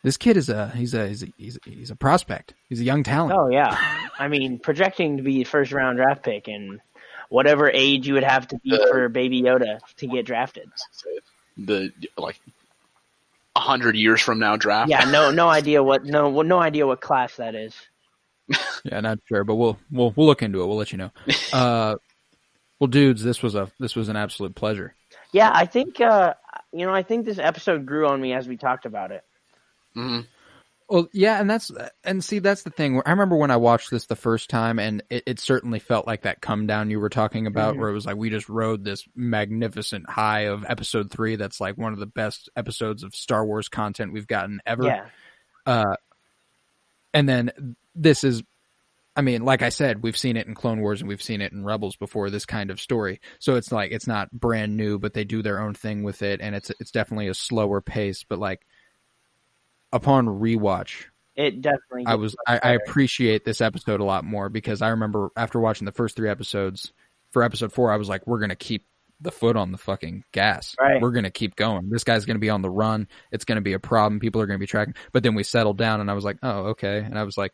this kid is he's a prospect. He's a young talent. Oh yeah, I mean, projecting to be a first round draft pick, and whatever age you would have to be for Baby Yoda to get drafted. The 100 years from now draft. Yeah, no idea what class that is. Yeah, not sure, but we'll look into it. We'll let you know. Well, dudes, this was an absolute pleasure. Yeah, I think I think this episode grew on me as we talked about it. Mm-hmm. Well, yeah, that's the thing. I remember when I watched this the first time, and it certainly felt like that come down you were talking about, where it was like we just rode this magnificent high of episode 3. That's like one of the best episodes of Star Wars content we've gotten ever. Yeah. And then this is, I mean, like I said, we've seen it in Clone Wars and we've seen it in Rebels before, this kind of story. So it's like, it's not brand new, but they do their own thing with it, and it's definitely a slower pace. But like, upon rewatch, it definitely I appreciate this episode a lot more, because I remember after watching the first 3 episodes, for episode 4, I was like, we're gonna keep the foot on the fucking gas. Right. We're gonna keep going. This guy's gonna be on the run. It's gonna be a problem. People are gonna be tracking. But then we settled down, and I was like, oh, okay. And I was like,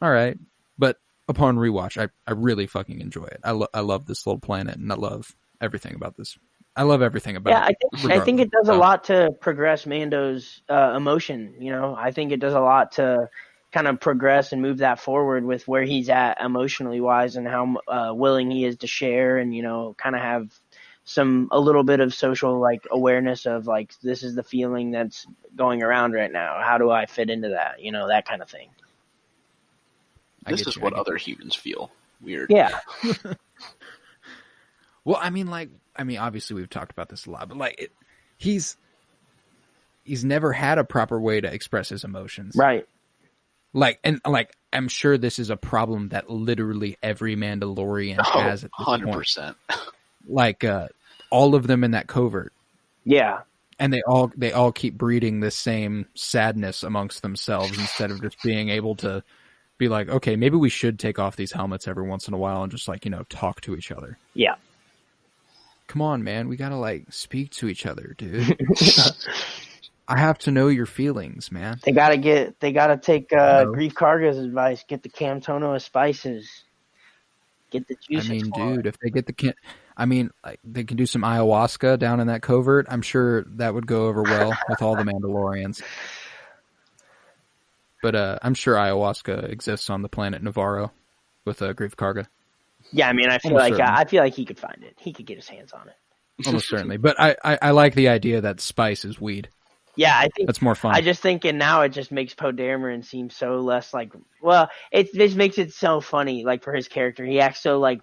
all right. But upon rewatch, I really fucking enjoy it. I love this little planet, and I love everything about this. I love everything about it. I think it does a lot to progress Mando's emotion. I think it does a lot to kind of progress and move that forward with where he's at emotionally wise, and how willing he is to share, and kind of have a little bit of social like awareness of like, this is the feeling that's going around right now. How do I fit into that? That kind of thing. This is what other humans feel. Weird. Yeah. Well, I mean, obviously we've talked about this a lot, but like, he's never had a proper way to express his emotions. Right. Like, and like, I'm sure this is a problem that literally every Mandalorian has at this 100%. point. Like, all of them in that covert. Yeah. And they all keep breeding this same sadness amongst themselves, instead of just being able to be like, okay, maybe we should take off these helmets every once in a while and just like, talk to each other. Yeah. Come on, man. We gotta like speak to each other, dude. I have to know your feelings, man. They gotta take Grief Karga's advice. Get the Camtono spices. Get the juices. I mean, dude, if they get like, they can do some ayahuasca down in that covert. I'm sure that would go over well with all the Mandalorians. But I'm sure ayahuasca exists on the planet Navarro with Grief Karga. Yeah, I mean, I feel like he could find it. He could get his hands on it. Almost certainly. But I like the idea that spice is weed. Yeah, I think that's more fun. I just think, and now it just makes Poe Dameron seem so less like. Well, it just makes it so funny, like for his character, he acts so like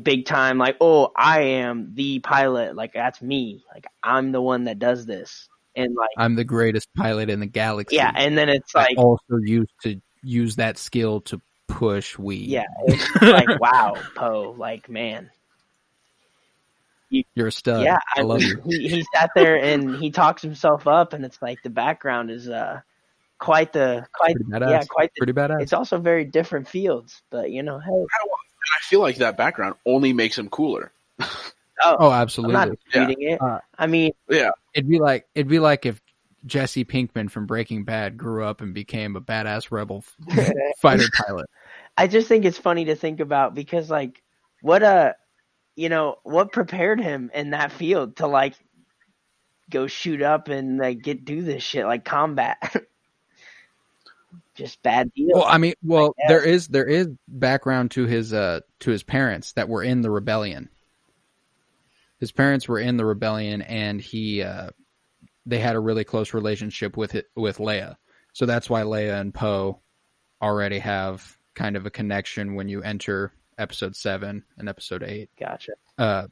big time, like, oh, I am the pilot, like that's me, like I'm the one that does this, and like I'm the greatest pilot in the galaxy. Yeah, and then it's like also used to use that skill to push weed. Yeah, it's like wow, Poe, like man. You're a stud. Yeah, I love you. He sat there and he talks himself up, and it's like the background is pretty badass. It's also very different fields, but hey. I feel like that background only makes him cooler. Oh, absolutely. I'm not reading it. I mean, yeah, it'd be like if Jesse Pinkman from Breaking Bad grew up and became a badass rebel fighter pilot. I just think it's funny to think about, because like what prepared him in that field to like go shoot up and like do this shit like combat. Just bad deal. Well, I mean, there is background to his parents that were in the rebellion. His parents were in the rebellion, and he they had a really close relationship with Leia. So that's why Leia and Poe already have kind of a connection when you enter episode 7 and episode 8. Gotcha. But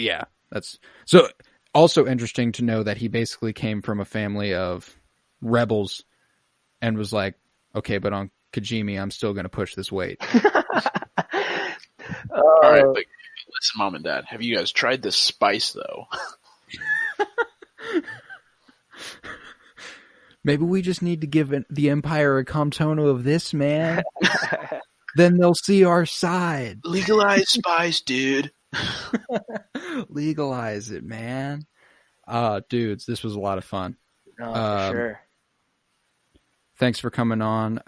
yeah, that's so also interesting to know that he basically came from a family of rebels and was like, okay, but on Kijimi, I'm still going to push this weight. All right, but listen, Mom and Dad, have you guys tried this spice though? Maybe we just need to give the Empire a Comtono of this, man. Then they'll see our side. Legalize spice, dude. Legalize it, man. Dudes, this was a lot of fun. Oh, for sure. Thanks for coming on.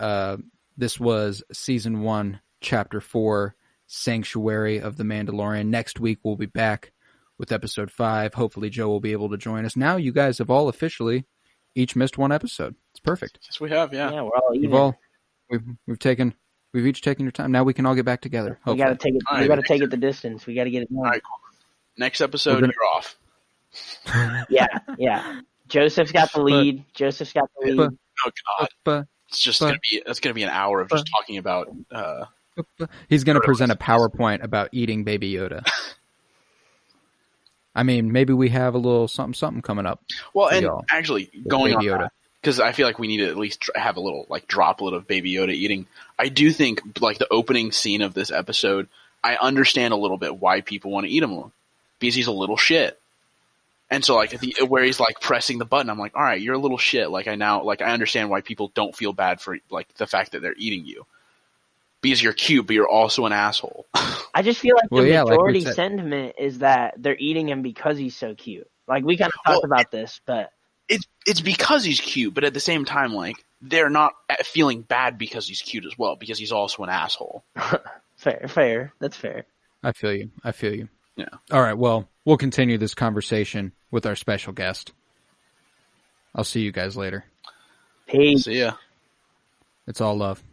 This was season 1, chapter 4, Sanctuary of the Mandalorian. Next week we'll be back with episode 5. Hopefully Joe will be able to join us. Now you guys have all officially each missed one episode. It's perfect. Yes, we have. Yeah, Yeah, we're all even. We've each taken your time. Now we can all get back together. We got to take it. All We right, got to take it the distance. We got to get it done. All right, cool. Next episode, We're you're off. Yeah. Joseph's got the lead. Oh God, it's just gonna be an hour of just talking about. He's going to present a PowerPoint about eating Baby Yoda. I mean, maybe we have a little something coming up. Well, and y'all. actually, going Baby on Yoda. that, because I feel like we need to at least have a little droplet of Baby Yoda eating. I do think the opening scene of this episode, I understand a little bit why people want to eat him, because he's a little shit. And so where he's pressing the button, I'm like, all right, you're a little shit. I understand why people don't feel bad for the fact that they're eating you. Because you're cute, but you're also an asshole. I just feel like the majority said. sentiment is that they're eating him because he's so cute. We kind of talked about this, but it's because he's cute, but at the same time, they're not feeling bad because he's cute as well, because he's also an asshole. fair. That's fair. I feel you. Yeah. All right, well, we'll continue this conversation with our special guest. I'll see you guys later. Peace. See ya. It's all love.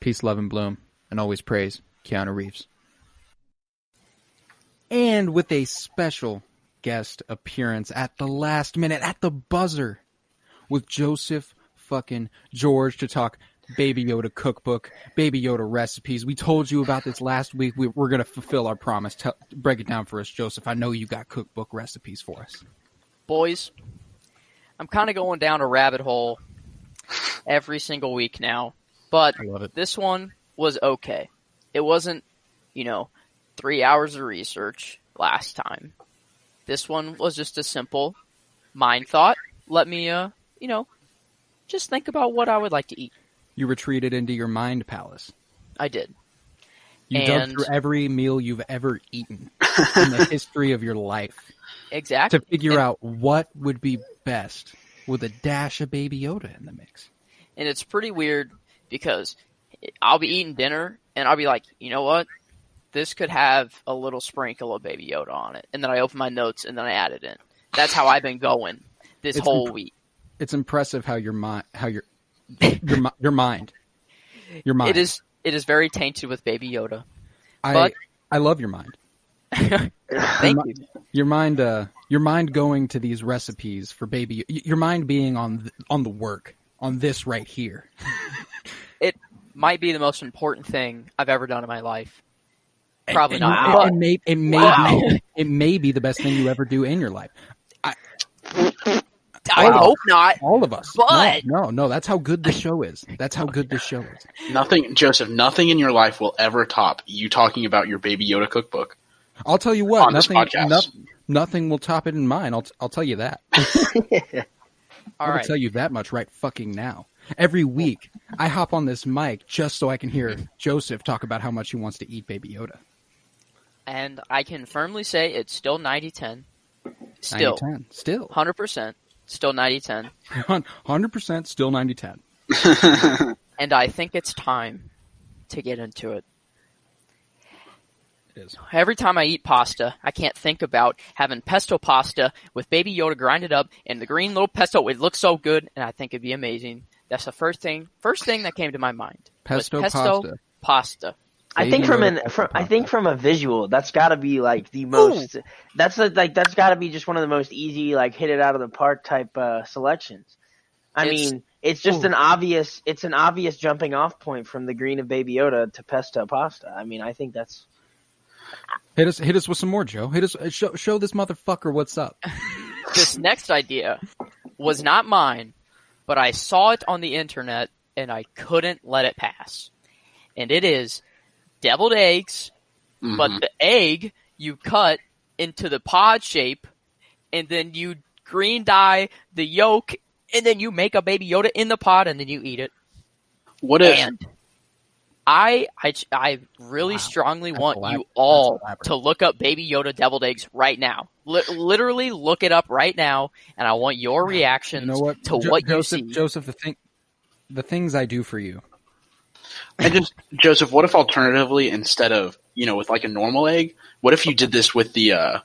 Peace, love, and bloom. And always praise Keanu Reeves. And with a special guest appearance at the last minute, at the buzzer, with Joseph fucking George to talk Baby Yoda cookbook, Baby Yoda recipes. We told you about this last week. We're going to fulfill our promise. Break it down for us, Joseph. I know you got cookbook recipes for us. Boys, I'm kind of going down a rabbit hole every single week now, but I love it. this one was okay. It wasn't, 3 hours of research last time. This one was just a simple mind thought. Let me, just think about what I would like to eat. You retreated into your mind palace. I did. You dug through every meal you've ever eaten in the history of your life. Exactly. To figure out what would be best with a dash of Baby Yoda in the mix. And it's pretty weird because I'll be eating dinner and I'll be like, you know what? This could have a little sprinkle of Baby Yoda on it. And then I open my notes and then I add it in. That's how I've been going this whole week. It's impressive how your mind, your mind. It is very tainted with Baby Yoda. I love your mind. Thank you. Your mind going to these recipes for Baby. Your mind being on the work on this right here. It might be the most important thing I've ever done in my life. Probably not. It may be the best thing you ever do in your life. I hope not. All of us. But no, that's how good this show is. That's how good this show is. Nothing, Joseph, nothing in your life will ever top you talking about your Baby Yoda cookbook. I'll tell you what, on this podcast. Nothing will top it in mine. I'll tell you that. I'll tell you that much right fucking now. Every week, I hop on this mic just so I can hear Joseph talk about how much he wants to eat Baby Yoda. And I can firmly say it's still 90-10. Still. 90-10. Still. 100%. Still 90-10. 100% still 90-10. And I think it's time to get into it. It is. Every time I eat pasta, I can't think about having pesto pasta with Baby Yoda grinded up and the green little pesto. It looks so good, and I think it'd be amazing. That's the first thing that came to my mind. Pesto pasta. I think from a visual, that's got to be like the most. That's got to be just one of the most easy, like hit it out of the park type selections. I mean, it's just an obvious jumping off point from the green of Baby Yoda to pesto pasta. I mean, I think that's. Hit us with some more, Joe. Show this motherfucker what's up. This next idea was not mine, but I saw it on the internet and I couldn't let it pass. And it is deviled eggs, but the egg you cut into the pod shape, and then you green dye the yolk, and then you make a Baby Yoda in the pod, and then you eat it. What if? And I really strongly want you all to look up Baby Yoda deviled eggs right now. Literally look it up right now, and I want your reactions to what you see. Joseph, the things I do for you. And Joseph, what if alternatively, instead of, with like a normal egg, what if you did this with the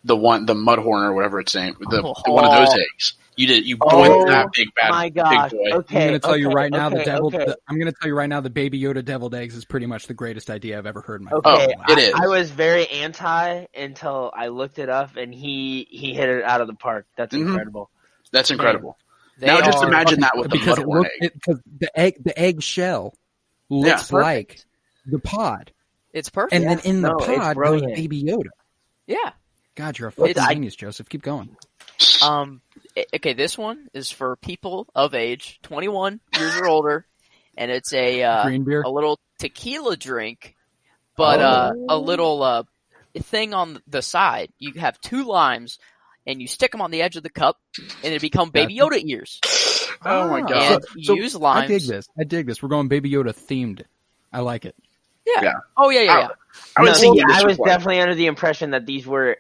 mudhorn or whatever it's named, one of those eggs? You boiled that big big boy. Okay, I'm going to tell you right now I'm going to tell you right now the Baby Yoda deviled eggs is pretty much the greatest idea I've ever heard in my life. It is. I was very anti until I looked it up, and he hit it out of the park. That's incredible. That's incredible. Now just imagine that with the mudhorn egg. Because the egg shell looks like the pod. It's perfect. And then in the pod goes Baby Yoda. Yeah. God, you're a fucking genius, Joseph. Keep going. Okay, this one is for people of age, 21 years or older, and it's green beer? A little tequila drink, but a little thing on the side. You have 2 limes, and you stick them on the edge of the cup, and it become Baby Yoda ears. Oh my god! And you use limes. I dig this. We're going Baby Yoda themed. I like it. Yeah. Oh yeah. I was definitely under the impression that these were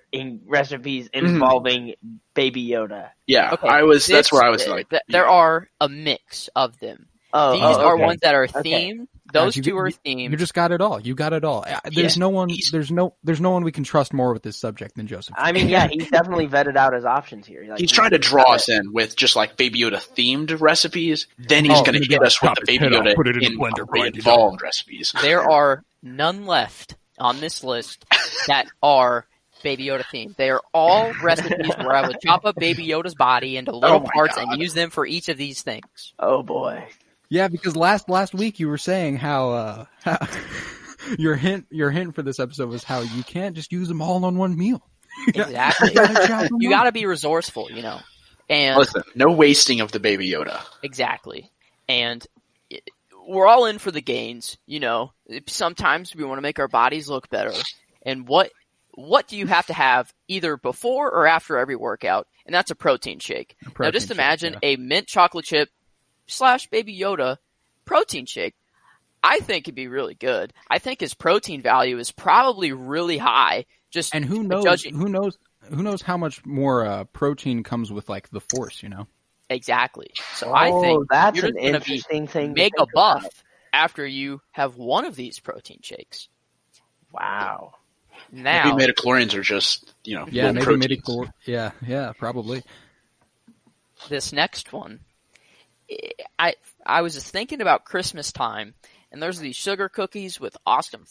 recipes involving Baby Yoda. Yeah, okay, that's where I was like. There are a mix of them. These are ones that are themed. Okay. Those two are themed. You just got it all. You got it all. There's no one. There's no one we can trust more with this subject than Joseph. I mean, yeah, he's definitely vetted out his options here. He's trying to draw us in with just like Baby Yoda themed recipes. Then he's going to hit us with the Baby Yoda involved recipes. There are none left on this list that are Baby Yoda themed. They are all recipes where I would chop up Baby Yoda's body into little parts and use them for each of these things. Oh boy. Yeah, because last week you were saying how your hint for this episode was how you can't just use them all on one meal. Exactly. You got to be resourceful, And listen, no wasting of the Baby Yoda. Exactly. And we're all in for the gains, Sometimes we want to make our bodies look better. And what do you have to have either before or after every workout? And that's a protein shake. Now just imagine a mint chocolate chip / Baby Yoda protein shake. I think it'd be really good. I think his protein value is probably really high. And who knows how much more protein comes with like the Force, Exactly. So I think that's you're an interesting thing. Make a buff after you have one of these protein shakes. Wow. Now maybe midichlorians are just yeah, probably. This next one. I was just thinking about Christmas time, and there's these sugar cookies with awesome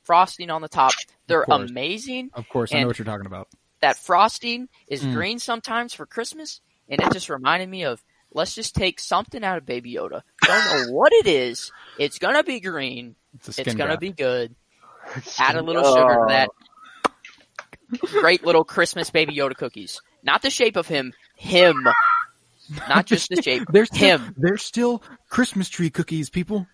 frosting on the top. They're amazing. Of course, I know what you're talking about. That frosting is green sometimes for Christmas, and it just reminded me of, let's just take something out of Baby Yoda. Don't know what it is. It's going to be green. It's going to be good. Add a little sugar to that. Great little Christmas Baby Yoda cookies. Not the shape of him. Not just the shape. They're still Christmas tree cookies, people.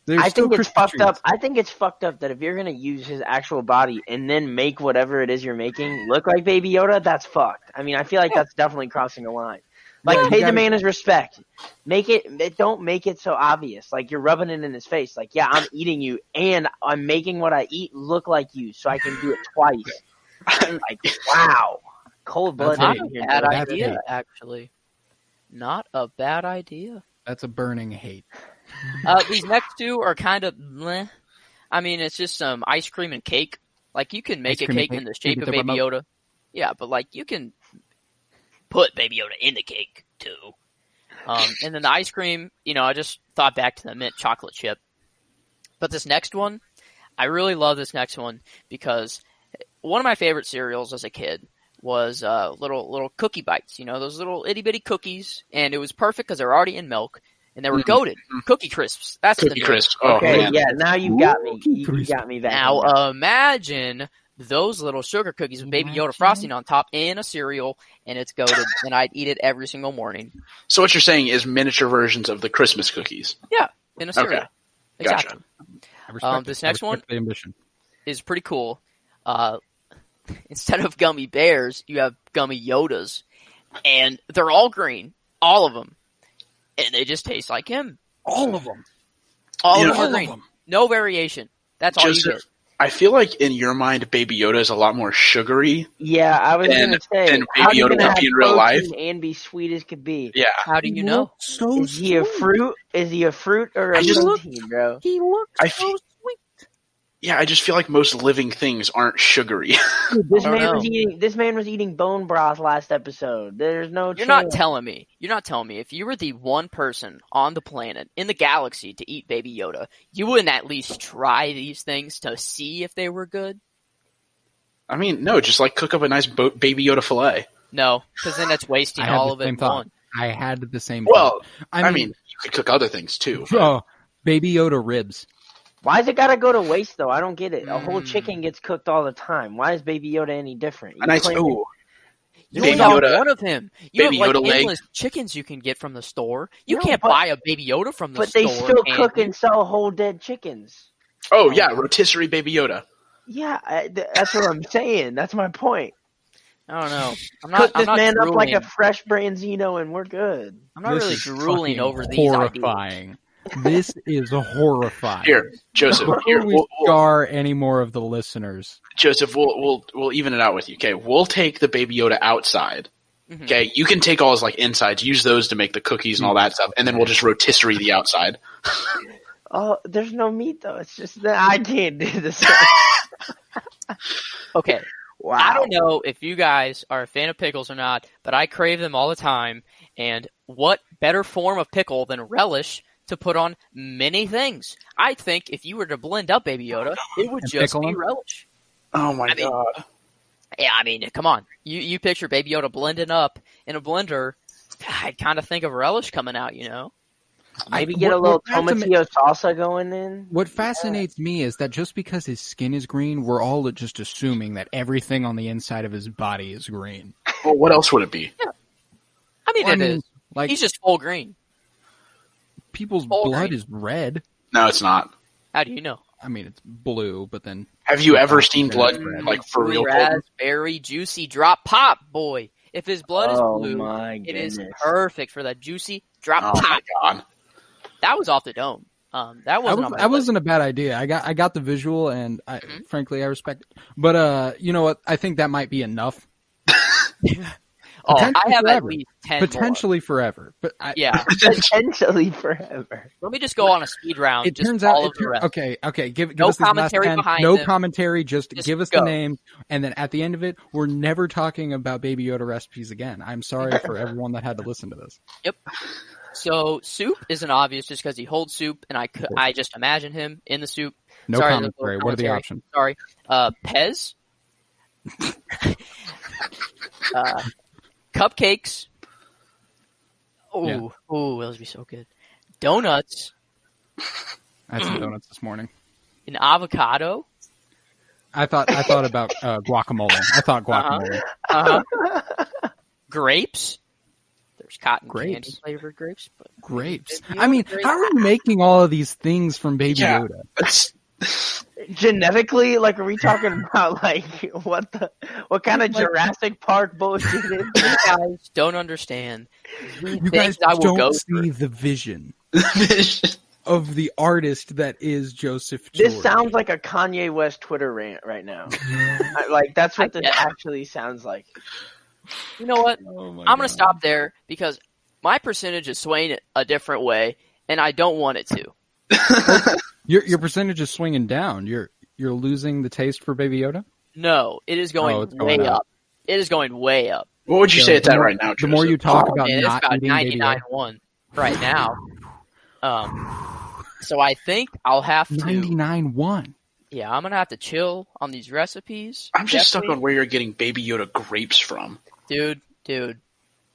I think it's fucked up. I think it's fucked up that if you're gonna use his actual body and then make whatever it is you're making look like Baby Yoda, that's fucked. I mean, I feel like that's definitely crossing a line. Like, pay the man his respect. Don't make it so obvious. Like, you're rubbing it in his face. Like, yeah, I'm eating you, and I'm making what I eat look like you, so I can do it twice. Like, wow, cold blooded. Not a bad idea, actually. Not a bad idea. That's a burning hate. These next two are kind of bleh. I mean, it's just some ice cream and cake. Like, you can make a cake in the shape of Baby Yoda. Yeah, but, like, you can put Baby Yoda in the cake, too. And then the ice cream, I just thought back to the mint chocolate chip. But this next one, I really love this next one because one of my favorite cereals as a kid was little cookie bites. You know, those little itty bitty cookies, and it was perfect because they were already in milk and they were goated. Cookie Crisps. That's Cookie the name. Crisp. Oh, Okay, man. yeah, now you got me. You got me back. Now imagine those little sugar cookies with Baby Yoda frosting on top in a cereal, and it's goated, and I'd eat it every single morning. So what you're saying is miniature versions of the Christmas cookies. Yeah, in a cereal. Okay. Exactly. Gotcha. This next one the ambition. is pretty cool. Instead of gummy bears, you have gummy Yodas, and they're all green, all of them, and they just taste like him. All of them. All You of know, them are green. No variation. That's all you Joseph, get. I feel like in your mind, Baby Yoda is a lot more sugary. Yeah, I was And- gonna say, and how Baby you Yoda gonna would have be in real life? protein and be sweet as could be? Yeah. How do you know? So Is he a fruit? Is he a fruit or a I just- protein, bro? He looks I so feel- sweet. Yeah, I just feel like most living things aren't sugary. Dude, this I don't man was know. eating. This man was eating bone broth last episode. There's no. You're not chance. telling me. You're not telling me if you were the one person on the planet in the galaxy to eat Baby Yoda, you wouldn't at least try these things to see if they were good? I mean, no, just like cook up a nice Baby Yoda fillet. No, because then it's wasting I had all the of it same in thought. one. I had the same Well, thought. I mean, you could cook other things too. oh, Baby Yoda ribs. Why's it gotta go to waste though? I don't get it. A whole Mm. chicken gets cooked all the time. Why is Baby Yoda any different? A nice, claim- ooh, You Baby only got Yoda- one of him. You Baby have like Yoda leg. endless chickens you can get from the store. You No, can't but- buy a Baby Yoda from the But store. they still can cook you? and sell whole dead chickens. Oh yeah, rotisserie Baby Yoda. Yeah, that's what I'm saying. That's my point. I don't know. Cook this I'm not man up like drooling. a fresh branzino, and we're good. I'm not This really is drooling fucking over these ideas. horrifying. This is horrifying. Here, Joseph. Here, Before we scar any more of the listeners, Joseph, we'll even it out with you. Okay, we'll take the Baby Yoda outside. Mhm. Okay, you can take all his like insides, use those to make the cookies and all that stuff, and then we'll just rotisserie the outside. Oh, there's no meat though. It's just that I can't do this. Okay. Wow. I don't know if you guys are a fan of pickles or not, but I crave them all the time. And what better form of pickle than relish to put on many things? I think if you were to blend up Baby Yoda, it would And just pickle be him? relish. Oh my I mean- god! Yeah, I mean, come on. You picture Baby Yoda blending up in a blender, I'd kind of think of relish coming out, you know? Maybe get a little what tomatillo salsa going in. What fascinates me is that just because his skin is green, we're all just assuming that everything on the inside of his body is green. Well, what else would it be? I mean, Well, it is. like He's just full green. people's full blood green. is red. No, it's not. How do you know? I mean, it's blue, but then Have you ever seen Yeah, blood it's red. like for real? Colton? Raspberry juicy drop pop, boy. If his blood is Oh blue, my it is goodness. perfect for that juicy drop Oh my pop. god! That was off the dome. That wasn't on my that list. wasn't a bad idea. I got the visual, and Mm-hmm. frankly, I respect it. But you know what? I think that might be enough. Oh, I potentially have at forever. least 10 more. Potentially forever. But Yeah. Potentially forever. Let me just go on a speed round. it just turns all out. of the rest. Okay. Give No us these last commentary 10. behind No them. commentary. Just Just give us go. the name, and then at the end of it, we're never talking about Baby Yoda recipes again. I'm sorry for everyone that had to listen to this. Yep. So soup isn't obvious just because he holds soup, and I just imagine him in the soup. No Sorry, commentary. no What are the commentary. options? Sorry. Pez. Cupcakes. Ooh, Yeah. ooh, those would be so good. Donuts. I had some donuts this morning. An avocado. I thought about guacamole. I thought guacamole. Grapes. There's cotton Grapes. candy flavored grapes, but Grapes. You I know, mean, grapes. how are you making all of these things from Baby Yeah. Yoda? It's, Genetically, like, are we talking about like what kind of Jurassic Park bullshit is you this? guys don't understand. You Things guys I will go don't see through. the vision of the artist that is Joseph George. This sounds like a Kanye West Twitter rant right now. Like that's what this Yeah. actually sounds like. You know what? Oh my I'm going God. to stop there because my percentage is swaying a different way, and I don't want it to. Your percentage is swinging down. You're losing the taste for Baby Yoda. No, it is going it's going way up. up. It is going way up. what would you say it's The at more- right now? The more you Joseph? talk about And it's not about eating Baby Yoda, 99.1 right now. So I think I'll have to. 99.1. Yeah, I'm gonna have to chill on these recipes. I'm just stuck Definitely. on where you're getting Baby Yoda grapes from. Dude.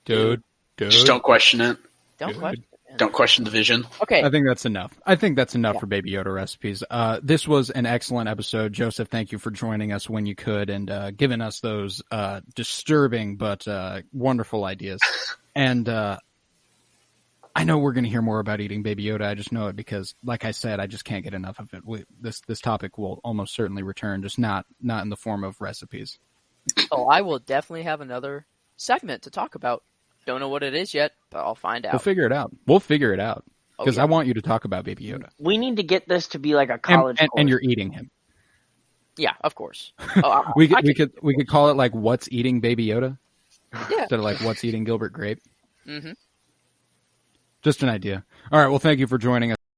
Just don't question it. Don't Dude. question it, man. Don't question the vision. Okay. I think that's enough. Yeah. For Baby Yoda recipes. This was an excellent episode. Joseph, thank you for joining us when you could and giving us those disturbing but wonderful ideas. And I know we're going to hear more about eating Baby Yoda. I just know it because, like I said, I just can't get enough of it. This topic will almost certainly return, just not in the form of recipes. Oh, I will definitely have another segment to talk about. Don't know what it is yet, but I'll find out. We'll figure it out because yeah. I want you to talk about Baby Yoda. We need to get this to be like a college course. And you're eating him. Yeah, of course. Oh, We could call it like What's Eating Baby Yoda Yeah. instead of like What's Eating Gilbert Grape. Mm-hmm. Just an idea. All right. Well, thank you for joining us.